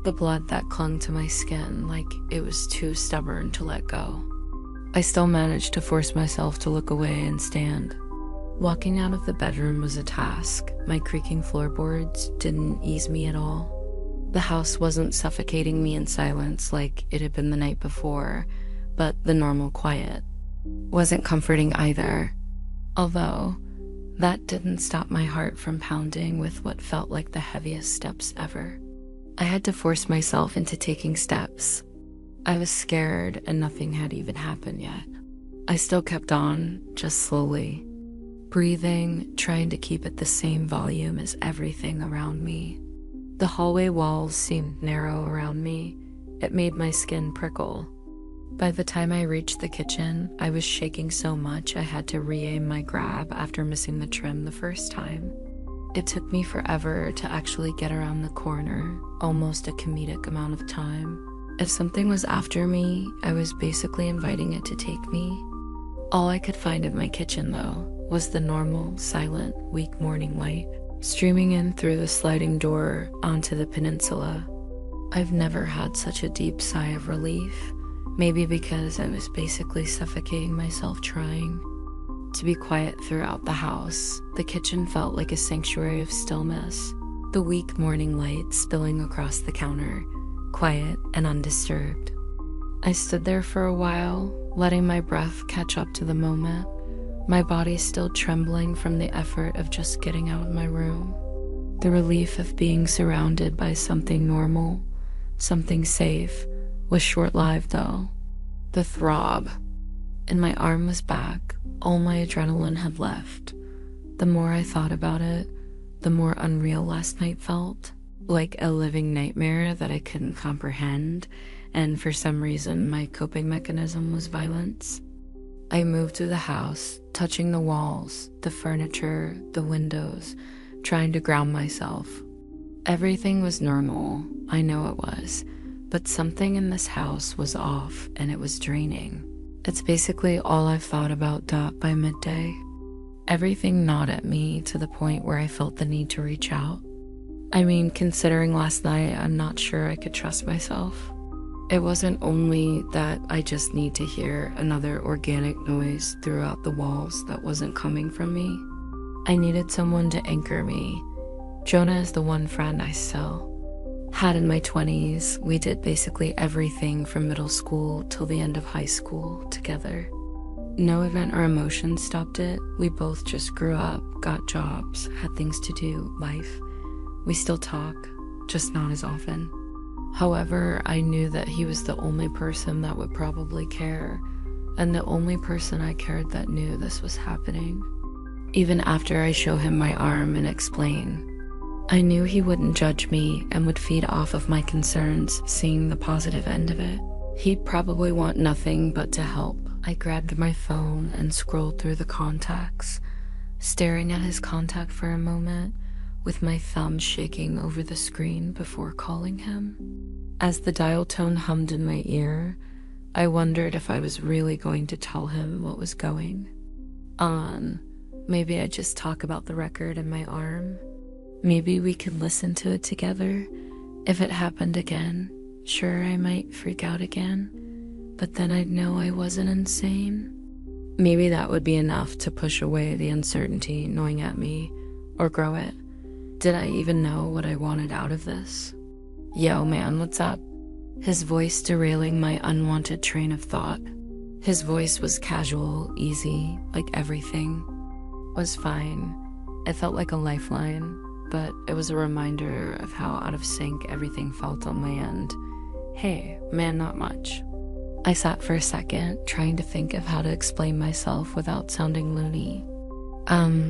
The blood that clung to my skin like it was too stubborn to let go. I still managed to force myself to look away and stand. Walking out of the bedroom was a task. My creaking floorboards didn't ease me at all. The house wasn't suffocating me in silence like it had been the night before, but the normal quiet wasn't comforting either. Although, that didn't stop my heart from pounding with what felt like the heaviest steps ever. I had to force myself into taking steps. I was scared and nothing had even happened yet. I still kept on, just slowly, breathing, trying to keep at the same volume as everything around me. The hallway walls seemed narrow around me. It made my skin prickle. By the time I reached the kitchen, I was shaking so much I had to re-aim my grab after missing the trim the first time. It took me forever to actually get around the corner, almost a comedic amount of time. If something was after me, I was basically inviting it to take me. All I could find in my kitchen, though, was the normal, silent, weak morning light, streaming in through the sliding door onto the peninsula. I've never had such a deep sigh of relief, maybe because I was basically suffocating myself trying to be quiet throughout the house. The kitchen felt like a sanctuary of stillness, the weak morning light spilling across the counter, quiet and undisturbed. I stood there for a while, letting my breath catch up to the moment, my body still trembling from the effort of just getting out of my room. The relief of being surrounded by something normal, something safe, was short-lived though. The throb in my arm was back. All my adrenaline had left. The more I thought about it, the more unreal last night felt, like a living nightmare that I couldn't comprehend, and for some reason my coping mechanism was violence. I moved through the house, touching the walls, the furniture, the windows, trying to ground myself. Everything was normal, I know it was, but something in this house was off and it was draining. It's basically all I've thought about by midday. Everything gnawed at me to the point where I felt the need to reach out. I mean, considering last night, I'm not sure I could trust myself. It wasn't only that I just need to hear another organic noise throughout the walls that wasn't coming from me. I needed someone to anchor me. Jonah is the one friend I still had in my 20s. We did basically everything from middle school till the end of high school together. No event or emotion stopped it. We both just grew up, got jobs, had things to do, life. We still talk, just not as often. However, I knew that he was the only person that would probably care, and the only person I cared that knew this was happening. Even after I show him my arm and explain, I knew he wouldn't judge me and would feed off of my concerns, seeing the positive end of it. He'd probably want nothing but to help. I grabbed my phone and scrolled through the contacts, staring at his contact for a moment, with my thumb shaking over the screen before calling him. As the dial tone hummed in my ear, I wondered if I was really going to tell him what was going on. Maybe I'd just talk about the record in my arm. Maybe we could listen to it together. If it happened again, sure, I might freak out again, but then I'd know I wasn't insane. Maybe that would be enough to push away the uncertainty gnawing at me, or grow it. Did I even know what I wanted out of this? Yo, man, what's up? His voice derailing my unwanted train of thought. His voice was casual, easy, like everything was fine. It felt like a lifeline, but it was a reminder of how out of sync everything felt on my end. Hey, man, not much. I sat for a second, trying to think of how to explain myself without sounding loony.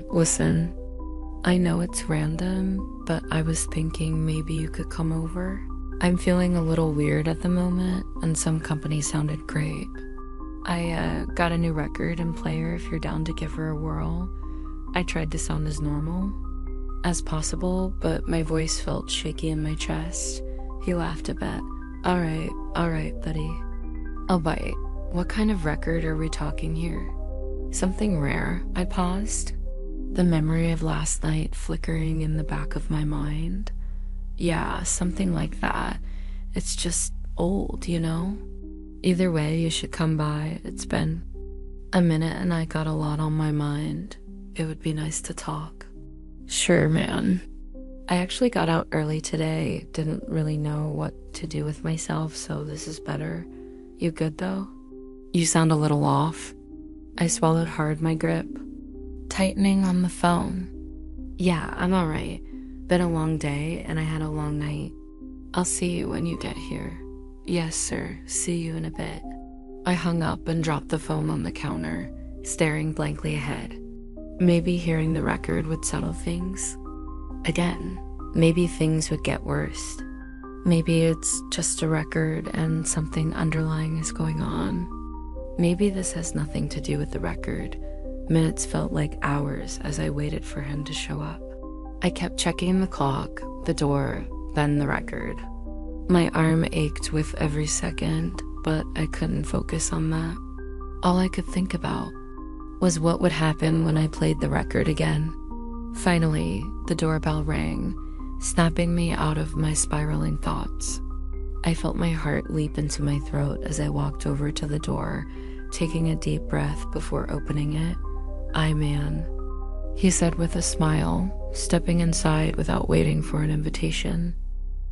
Listen, I know it's random, but I was thinking maybe you could come over. I'm feeling a little weird at the moment, and some company sounded great. I got a new record and player if you're down to give her a whirl. I tried to sound as normal as possible, but my voice felt shaky in my chest. He laughed a bit. All right, buddy. I'll bite. What kind of record are we talking here? Something rare. I paused, the memory of last night flickering in the back of my mind. Yeah, something like that. It's just old, you know? Either way, you should come by. It's been a minute and I got a lot on my mind. It would be nice to talk. Sure, man. I actually got out early today. Didn't really know what to do with myself, so this is better. You good, though? You sound a little off. I swallowed hard my grip, tightening on the phone. Yeah, I'm alright. Been a long day, and I had a long night. I'll see you when you get here. Yes, sir. See you in a bit. I hung up and dropped the phone on the counter, staring blankly ahead. Maybe hearing the record would settle things. Again, maybe things would get worse. Maybe it's just a record and something underlying is going on. Maybe this has nothing to do with the record. Minutes felt like hours as I waited for him to show up. I kept checking the clock, the door, then the record. My arm ached with every second, but I couldn't focus on that. All I could think about was what would happen when I played the record again. Finally, the doorbell rang, snapping me out of my spiraling thoughts. I felt my heart leap into my throat as I walked over to the door, taking a deep breath before opening it. "Aye, man," he said with a smile, stepping inside without waiting for an invitation.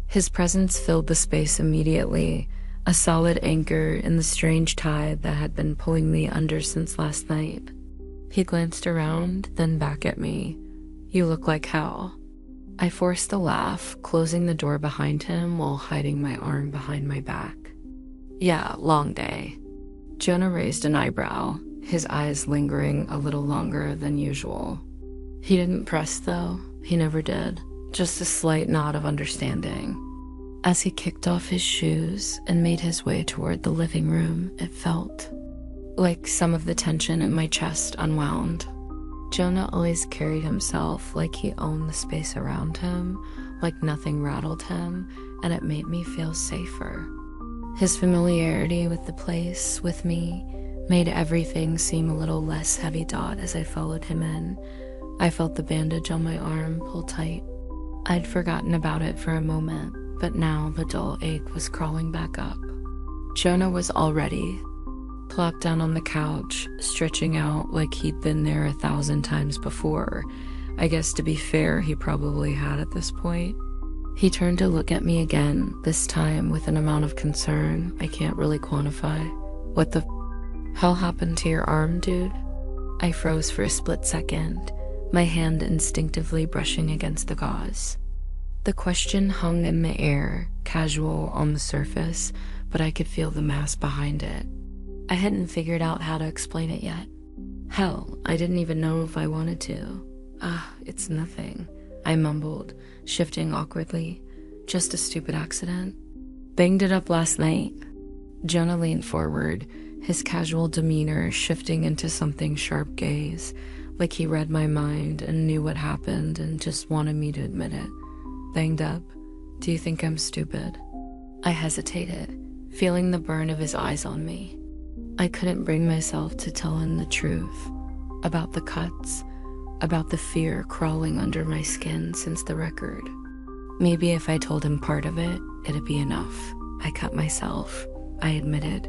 His presence filled the space immediately, a solid anchor in the strange tide that had been pulling me under since last night. He glanced around, then back at me. "You look like hell." I forced a laugh, closing the door behind him while hiding my arm behind my back. "Yeah, long day." Jonah raised an eyebrow, his eyes lingering a little longer than usual. He didn't press, though. He never did. Just a slight nod of understanding. As he kicked off his shoes and made his way toward the living room, it felt like some of the tension in my chest unwound. Jonah always carried himself like he owned the space around him, like nothing rattled him, and it made me feel safer. His familiarity with the place, with me, made everything seem a little less heavy-dot as I followed him in. I felt the bandage on my arm pull tight. I'd forgotten about it for a moment, but now the dull ache was crawling back up. Jonah was all ready, plopped down on the couch, stretching out like he'd been there 1,000 times before. I guess to be fair, he probably had at this point. He turned to look at me again, this time with an amount of concern I can't really quantify. "What the hell happened to your arm, dude?" I froze for a split second, my hand instinctively brushing against the gauze. The question hung in the air, casual on the surface, but I could feel the mass behind it. I hadn't figured out how to explain it yet. Hell, I didn't even know if I wanted to. It's nothing. I mumbled, shifting awkwardly. Just a stupid accident. Banged it up last night. Jonah leaned forward, his casual demeanor shifting into something sharp gaze, like he read my mind and knew what happened and just wanted me to admit it. Banged up? Do you think I'm stupid? I hesitated, feeling the burn of his eyes on me. I couldn't bring myself to tell him the truth. About the cuts, about the fear crawling under my skin since the record. Maybe if I told him part of it, it'd be enough. I cut myself, I admitted,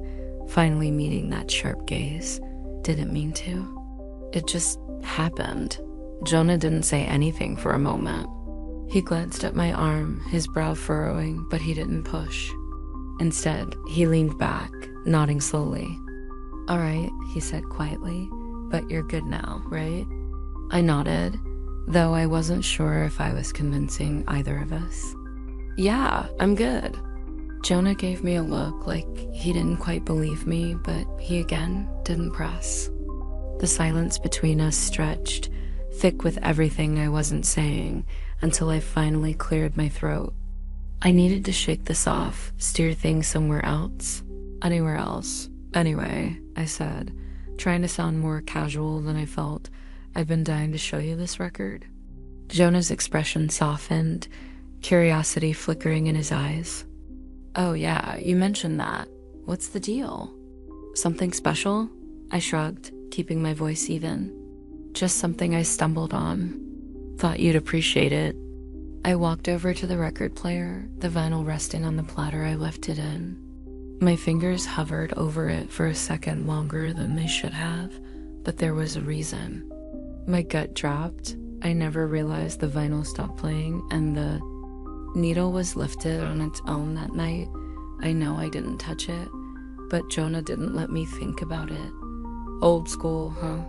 finally meeting that sharp gaze. Didn't mean to. It just happened. Jonah didn't say anything for a moment. He glanced at my arm, his brow furrowing, but he didn't push. Instead, he leaned back, nodding slowly. All right, he said quietly, but you're good now, right? I nodded, though I wasn't sure if I was convincing either of us. Yeah, I'm good. Jonah gave me a look like he didn't quite believe me, but he again didn't press. The silence between us stretched, thick with everything I wasn't saying, until I finally cleared my throat. I needed to shake this off, steer things somewhere else. Anywhere else. Anyway, I said, trying to sound more casual than I felt. I've been dying to show you this record. Jonah's expression softened, curiosity flickering in his eyes. Oh yeah, you mentioned that. What's the deal? Something special? I shrugged, keeping my voice even. Just something I stumbled on. Thought you'd appreciate it. I walked over to the record player, the vinyl resting on the platter I left it in. My fingers hovered over it for a second longer than they should have, but there was a reason. My gut dropped. I never realized the vinyl stopped playing and the needle was lifted on its own that night. I know I didn't touch it, but Jonah didn't let me think about it. Old school, huh?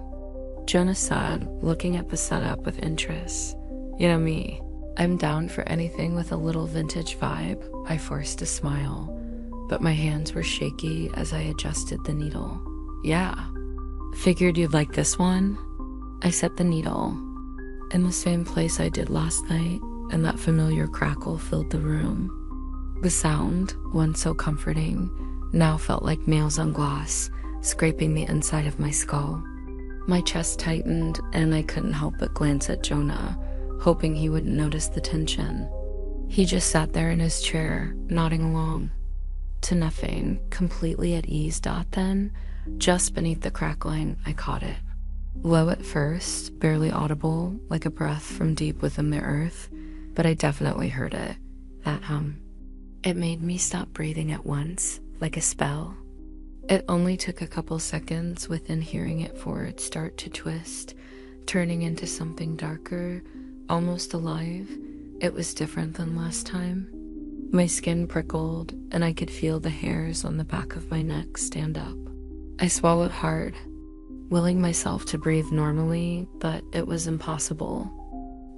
Jonah sighed, looking at the setup with interest. You know me, I'm down for anything with a little vintage vibe. I forced a smile, but my hands were shaky as I adjusted the needle. Yeah. Figured you'd like this one? I set the needle in the same place I did last night, and that familiar crackle filled the room. The sound, once so comforting, now felt like nails on glass, scraping the inside of my skull. My chest tightened, and I couldn't help but glance at Jonah, hoping he wouldn't notice the tension. He just sat there in his chair, nodding along. To nothing, completely at ease. Then, just beneath the crackling, I caught it. Low at first, barely audible, like a breath from deep within the earth, but I definitely heard it, that hum. It made me stop breathing at once, like a spell. It only took a couple seconds within hearing it for it start to twist, turning into something darker, almost alive. It was different than last time. My skin prickled, and I could feel the hairs on the back of my neck stand up. I swallowed hard, willing myself to breathe normally, but it was impossible.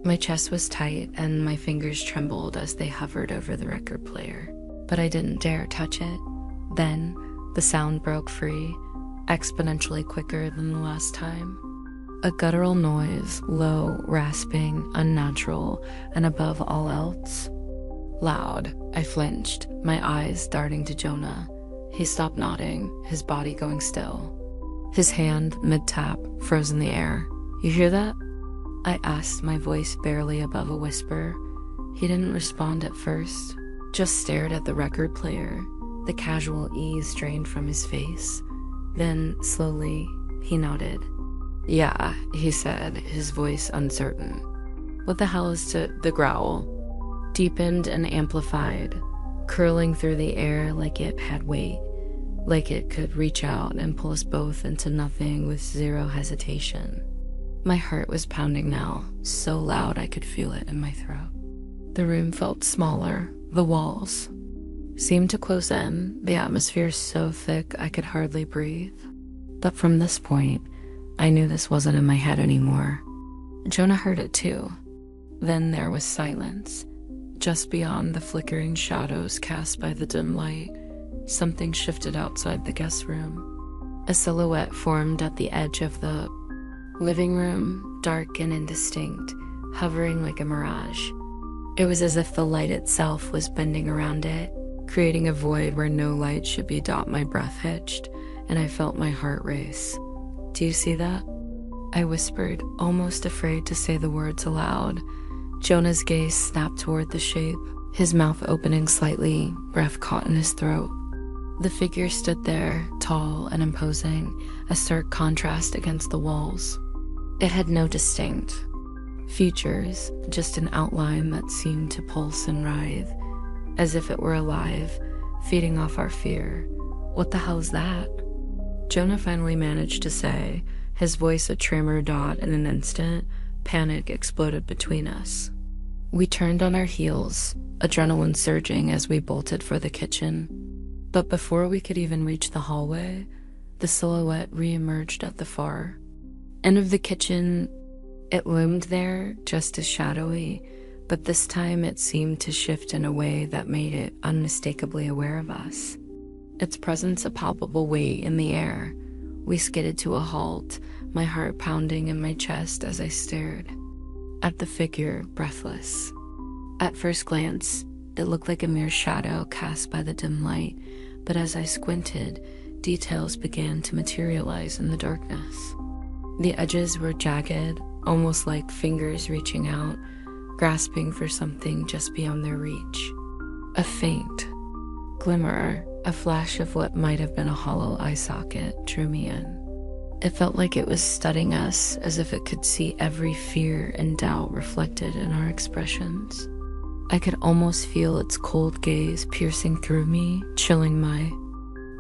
My chest was tight, and my fingers trembled as they hovered over the record player, but I didn't dare touch it. Then, the sound broke free, exponentially quicker than the last time. A guttural noise, low, rasping, unnatural, and above all else, loud. I flinched, my eyes darting to Jonah. He stopped nodding, his body going still. His hand, mid-tap, froze in the air. You hear that? I asked, my voice barely above a whisper. He didn't respond at first, just stared at the record player, the casual ease drained from his face. Then, slowly, he nodded. Yeah, he said, his voice uncertain. What the hell is the growl? Deepened and amplified, curling through the air like it had weight, like it could reach out and pull us both into nothing with zero hesitation. My heart was pounding now, so loud I could feel it in my throat. The room felt smaller, the walls seemed to close in, the atmosphere so thick I could hardly breathe. But from this point, I knew this wasn't in my head anymore. Jonah heard it too. Then there was silence. Just beyond the flickering shadows cast by the dim light, something shifted outside the guest room. A silhouette formed at the edge of the living room, dark and indistinct, hovering like a mirage. It was as if the light itself was bending around it, creating a void where no light should be. My breath hitched, and I felt my heart race. "Do you see that?" I whispered, almost afraid to say the words aloud. Jonah's gaze snapped toward the shape, his mouth opening slightly, breath caught in his throat. The figure stood there, tall and imposing, a stark contrast against the walls. It had no distinct features, just an outline that seemed to pulse and writhe, as if it were alive, feeding off our fear. "What the hell's that?" Jonah finally managed to say, his voice a tremor dot in an instant. Panic exploded between us. We turned on our heels, adrenaline surging as we bolted for the kitchen. But before we could even reach the hallway, the silhouette re-emerged at the far end of the kitchen. It loomed there, just as shadowy, but this time it seemed to shift in a way that made it unmistakably aware of us. Its presence a palpable weight in the air. We skidded to a halt, my heart pounding in my chest as I stared at the figure, breathless. At first glance, it looked like a mere shadow cast by the dim light, but as I squinted, details began to materialize in the darkness. The edges were jagged, almost like fingers reaching out, grasping for something just beyond their reach. A faint glimmer, a flash of what might have been a hollow eye socket, drew me in. It felt like it was studying us, as if it could see every fear and doubt reflected in our expressions. I could almost feel its cold gaze piercing through me, chilling my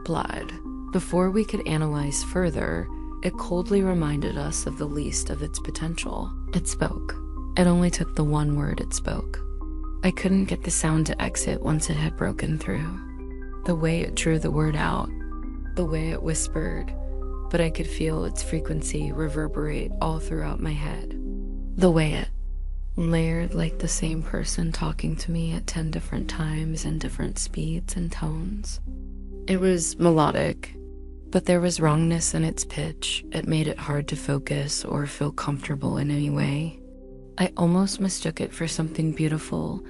blood. Before we could analyze further, it coldly reminded us of the least of its potential. It spoke. It only took the one word it spoke. I couldn't get the sound to exit once it had broken through. The way it drew the word out, the way it whispered, but I could feel its frequency reverberate all throughout my head. The way it layered like the same person talking to me at 10 different times in different speeds and tones. It was melodic, but there was wrongness in its pitch. It made it hard to focus or feel comfortable in any way. I almost mistook it for something beautiful.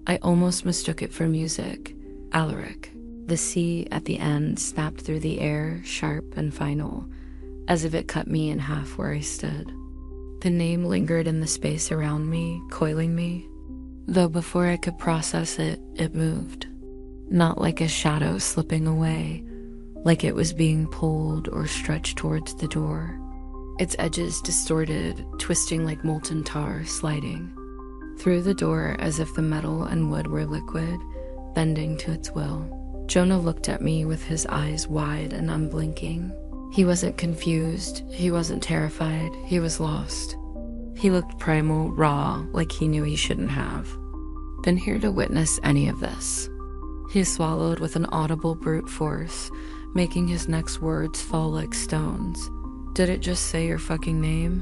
I almost mistook it for music. Alaric. The C at the end snapped through the air, sharp and final, as if it cut me in half where I stood. The name lingered in the space around me, coiling me, though before I could process it, it moved. Not like a shadow slipping away, like it was being pulled or stretched towards the door. Its edges distorted, twisting like molten tar, sliding through the door as if the metal and wood were liquid, bending to its will. Jonah looked at me with his eyes wide and unblinking. He wasn't confused, he wasn't terrified, he was lost. He looked primal, raw, like he knew he shouldn't have been here to witness any of this. He swallowed with an audible brute force, making his next words fall like stones. "Did it just say your fucking name?"